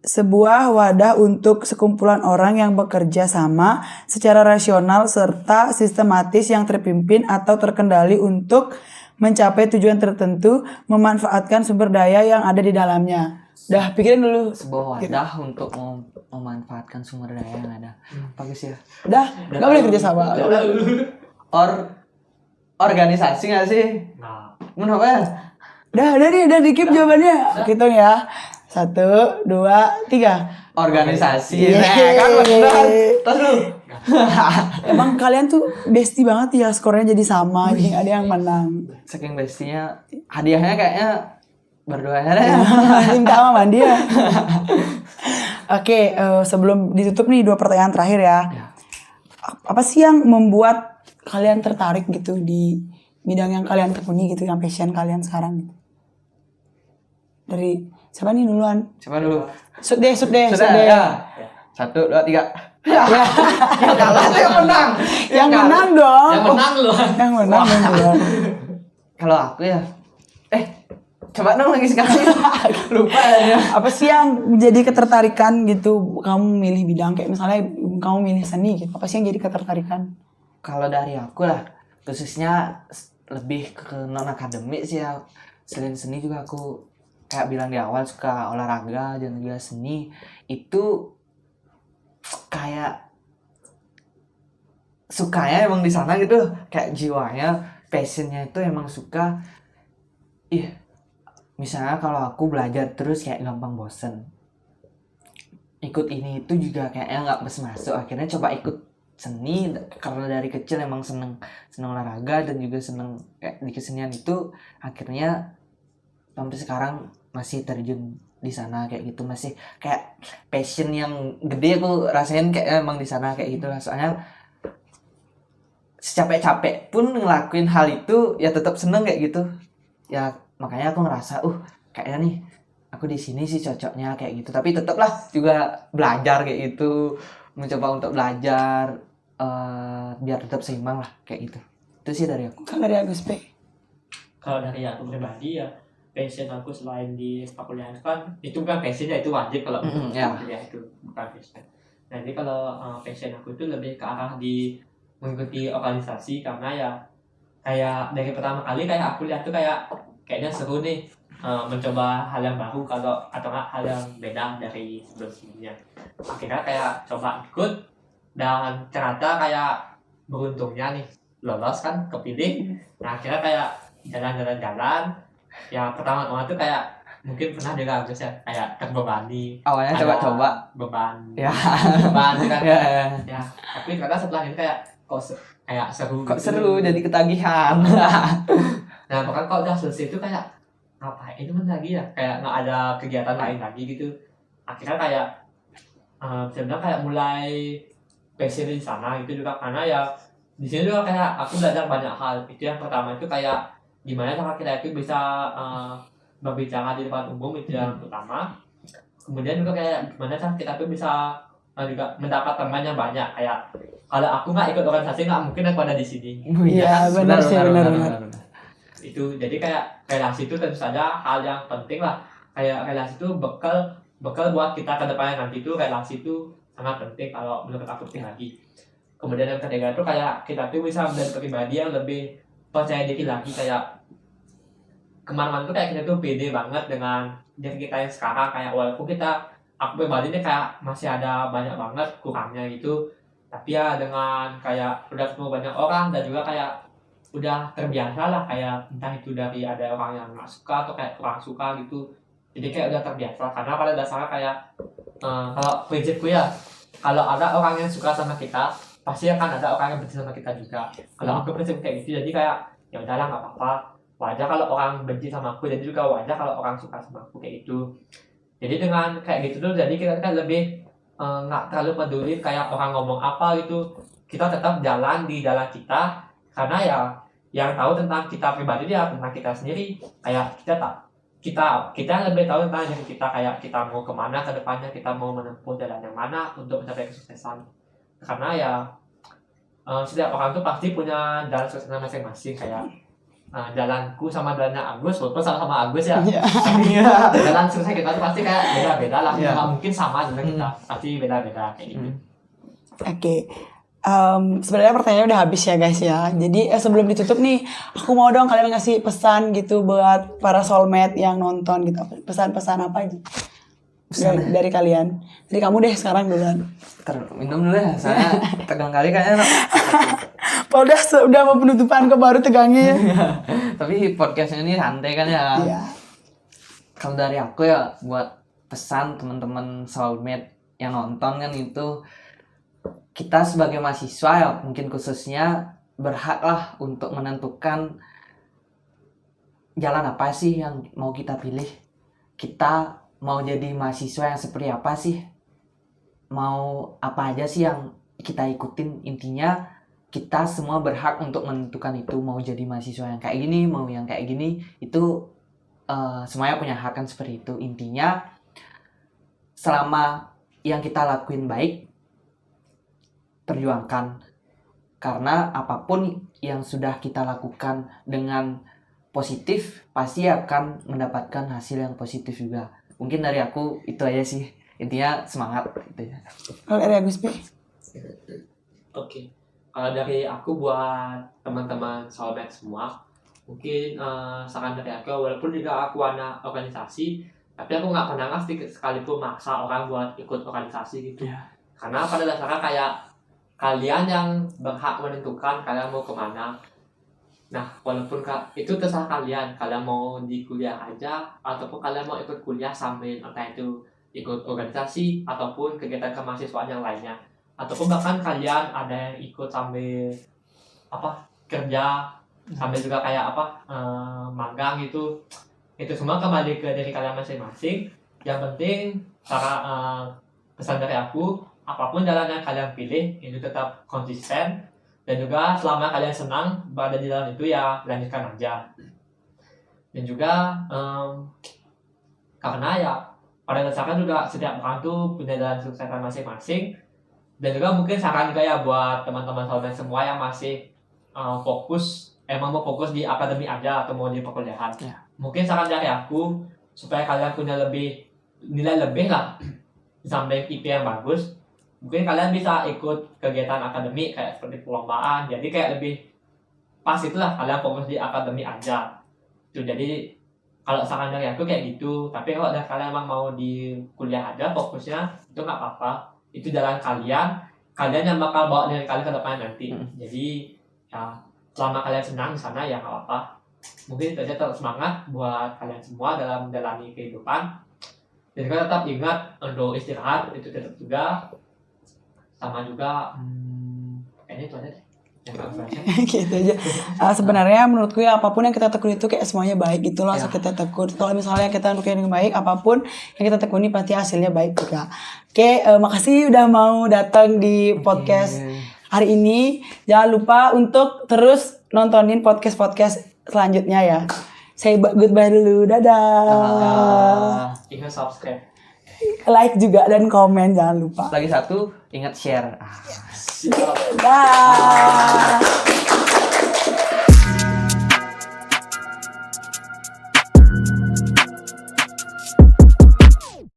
Speaker 2: Sebuah wadah untuk sekumpulan orang yang bekerja sama secara rasional serta sistematis yang terpimpin atau terkendali untuk mencapai tujuan tertentu, memanfaatkan sumber daya yang ada di dalamnya. Dah, pikirin dulu.
Speaker 1: Sebuah wadah untuk memanfaatkan sumber daya yang ada. Bagus ya.
Speaker 2: Dah, nggak boleh kerja sama.
Speaker 1: Organisasi nggak sih?
Speaker 3: Nah,
Speaker 1: Menurut apa ya?
Speaker 2: Udah dikip jawabannya. Hitung ya. 1, 2, 3.
Speaker 1: Organisasi.
Speaker 2: Yeay.
Speaker 1: Nah, kan benar. Terus lu.
Speaker 2: Emang kalian tuh bestie banget ya, skornya jadi sama, jadi ada yang menang.
Speaker 1: Saking bestinya, hadiahnya kayaknya berdua ya.
Speaker 2: Minta sama mandi ya. Oke, sebelum ditutup nih 2 pertanyaan terakhir ya. Apa sih yang membuat kalian tertarik gitu di bidang yang kalian tekuni gitu, yang passion kalian sekarang gitu? Dari siapa nih duluan?
Speaker 1: Coba dulu.
Speaker 2: Sud deh.
Speaker 1: Sudah ya. 1, 2, 3. Yang kalah tuh yang menang.
Speaker 2: Yang menang dong.
Speaker 3: yang menang loh.
Speaker 2: Yang menang dong.
Speaker 1: Kalau aku ya, coba dong lagi sekali. Lupa ya.
Speaker 2: Apa sih yang menjadi ketertarikan gitu kamu milih bidang, kayak misalnya kamu milih seni gitu, apa sih yang jadi ketertarikan?
Speaker 1: Kalau dari aku lah, khususnya lebih ke non akademik sih ya. Selain seni juga aku kayak bilang di awal suka olahraga dan juga seni. Itu kayak sukanya emang di sana gitu, kayak jiwanya, passionnya itu emang suka. Misalnya kalau aku belajar terus kayak gampang bosen. Ikut ini itu juga kayaknya nggak masuk. Akhirnya coba ikut seni karena dari kecil emang seneng olahraga dan juga seneng kayak di kesenian itu. Akhirnya sampai sekarang masih terjun di sana kayak gitu, masih kayak passion yang gede aku rasain kayak emang di sana kayak gitu lah. Soalnya secapek-capek pun ngelakuin hal itu ya tetap seneng kayak gitu ya. Makanya aku ngerasa kayaknya nih aku di sini sih cocoknya kayak gitu. Tapi tetaplah juga belajar kayak gitu, mencoba untuk belajar biar tetap seimbang lah kayak gitu. Itu sih dari aku.
Speaker 2: Kan dari Agus P.
Speaker 3: Kalau dari aku pribadi ya, passion aku selain di perkuliahan kan itu bukan passion ya, itu wajib kalau
Speaker 1: ya.
Speaker 3: kuliah itu bukan passion. Nah ini kalau passion aku itu lebih ke arah di mengikuti organisasi, karena ya kayak dari pertama kali kayak aku lihat tuh kayaknya seru nih mencoba hal yang baru atau nggak hal yang beda dari sebelumnya. Akhirnya kayak coba ikut dan ternyata kayak beruntungnya nih lolos kan, kepilih. Nah akhirnya kayak jalan ya pertama-tama tuh kayak mungkin pernah juga Agus ya, kayak terbebani
Speaker 1: Awalnya coba-coba
Speaker 3: beban
Speaker 1: ya.
Speaker 3: beban kan
Speaker 1: ya.
Speaker 3: Tapi ternyata setelah ini kayak kayak seru
Speaker 1: Kok
Speaker 3: gitu.
Speaker 1: seru jadi ketagihan.
Speaker 3: Nah bahkan kalau udah selesai itu kayak ngapain teman lagi ya, kayak nggak ada kegiatan lain lagi gitu. Akhirnya kayak sebenarnya kayak mulai passion di sana gitu juga, karena ya di sini juga kayak aku belajar banyak hal. Itu yang pertama itu kayak gimana cara kita itu bisa berbicara di depan umum, itu yang pertama. Kemudian juga kayak gimana cara kita tuh bisa juga mendapat teman yang banyak. Kayak kalau aku nggak ikut organisasi nggak mungkin aku ada di sini.
Speaker 2: Iya benar sih, benar.
Speaker 3: Itu jadi kayak relasi itu tentu saja hal yang penting lah. Kayak relasi itu bekal buat kita ke depannya nanti. Itu relasi itu sangat penting kalau menurut aku pribadi. Kemudian yang ketiga itu kayak kita tuh bisa menjadi pribadi yang lebih percaya diri lagi, kayak kemana-mana tuh kayak kita tuh pede banget dengan diri kita yang sekarang. Kayak walaupun aku pribadi ini kayak masih ada banyak banget kurangnya gitu, tapi ya dengan kayak udah ketemu banyak orang dan juga kayak udah terbiasa lah, kayak entah itu dari ada orang yang nggak suka atau kayak kurang suka gitu, jadi kayak udah terbiasa. Karena pada dasarnya kayak kalau prinsipku ya, kalau ada orang yang suka sama kita pasti akan ada orang yang benci sama kita juga. Kalau aku prinsip kayak gitu, jadi kayak ya udahlah nggak apa-apa, wajar kalau orang benci sama aku, dan juga wajar kalau orang suka sama aku kayak gitu. Jadi dengan kayak gitu tuh jadi kita kan lebih nggak terlalu peduli kayak orang ngomong apa gitu, kita tetap jalan di jalan kita, karena ya yang tahu tentang kita pribadi dia tentang kita sendiri, kayak kita lebih tahu tentang diri kita, kayak kita mau kemana ke depannya, kita mau menempuh jalan yang mana untuk mencapai kesuksesan. Karena ya setiap orang tuh pasti punya jalan suksesnya masing-masing, kayak jalanku sama jalannya Agus, walaupun sama-sama Agus ya, tapi jalan sukses kita tuh pasti kayak beda-beda lah, nggak mungkin sama jalan kita, pasti beda-beda kayak gitu.
Speaker 2: Oke. Sebenarnya pertanyaannya udah habis ya guys ya. Jadi sebelum ditutup nih, aku mau dong kalian ngasih pesan gitu buat para soulmate yang nonton gitu. Pesan-pesan apa aja? Dari kalian. Dari kamu deh sekarang duluan.
Speaker 1: Minum dulu ya, saya tegang kali kayaknya.
Speaker 2: Udah mau penutupan kok baru tegangnya ya.
Speaker 1: Tapi podcastnya ini santai kan ya.
Speaker 2: Iya.
Speaker 1: Kalau dari aku ya buat pesan teman-teman soulmate yang nonton kan itu, kita sebagai mahasiswa ya mungkin khususnya berhak lah untuk menentukan jalan apa sih yang mau kita pilih. Kita mau jadi mahasiswa yang seperti apa sih? Mau apa aja sih yang kita ikutin? Intinya kita semua berhak untuk menentukan itu, mau jadi mahasiswa yang kayak gini, mau yang kayak gini, itu semuanya punya hak kan seperti itu. Intinya selama yang kita lakuin baik, perjuangkan, karena apapun yang sudah kita lakukan dengan positif pasti akan mendapatkan hasil yang positif juga. Mungkin dari aku itu aja sih, intinya semangat gitu ya.
Speaker 2: Kalau dari Agus P?
Speaker 3: Oke. Kalau dari aku buat teman-teman soulmate semua, mungkin saran dari aku, walaupun juga aku anak organisasi, tapi aku nggak pernah sekalipun maksa orang buat ikut organisasi gitu. Karena pada dasarnya kayak kalian yang berhak menentukan kalian mau kemana. Nah, walaupun itu terserah kalian mau di kuliah aja, ataupun kalian mau ikut kuliah sambil entah itu ikut organisasi ataupun kegiatan kemahasiswaan yang lainnya, ataupun bahkan kalian ada yang ikut sambil kerja, sambil juga kayak magang gitu. Itu semua kembali ke diri kalian masing-masing. Yang penting pesan dari aku, apapun jalan yang kalian pilih itu tetap konsisten, dan juga selama kalian senang berada di jalan itu ya lanjutkan aja. Dan juga karena ya pada dasarnya juga setiap orang tuh punya jalan suksesnya masing-masing. Dan juga mungkin saran juga ya buat teman-teman soulmate semua yang masih mau fokus di akademi aja atau mau di perkuliahan. Mungkin saran dari aku, supaya kalian punya nilai lebih lah di samping IP yang bagus, mungkin kalian bisa ikut kegiatan akademik kayak seperti perlombaan. Jadi kayak lebih pas itulah kalian fokus di akademi aja. Itu jadi kalau saran dari aku kayak gitu. Tapi kalau kalian emang mau di kuliah aja fokusnya, itu nggak apa-apa. Itu jalan kalian yang bakal bawa diri kalian ke depan nanti. Jadi ya selama kalian senang di sana ya nggak apa-apa. Mungkin itu aja, tetap semangat buat kalian semua dalam menjalani kehidupan. Dan juga tetap ingat untuk istirahat itu tetap juga. Sama juga kayaknya itu aja deh.
Speaker 2: Gitu aja. Sebenarnya menurutku ya apapun yang kita tekuni itu kayak semuanya baik, itulah asal kita tekun. Kalau misalnya kita tekuni yang baik, apapun yang kita tekuni pasti hasilnya baik juga. Oke, makasih udah mau datang di podcast hari ini. Jangan lupa untuk terus nontonin podcast selanjutnya ya. Say goodbye dulu, dadah.
Speaker 3: Ingat subscribe,
Speaker 2: like juga dan komen, jangan lupa.
Speaker 1: Lagi satu, ingat share.
Speaker 3: Siap.
Speaker 2: Dah.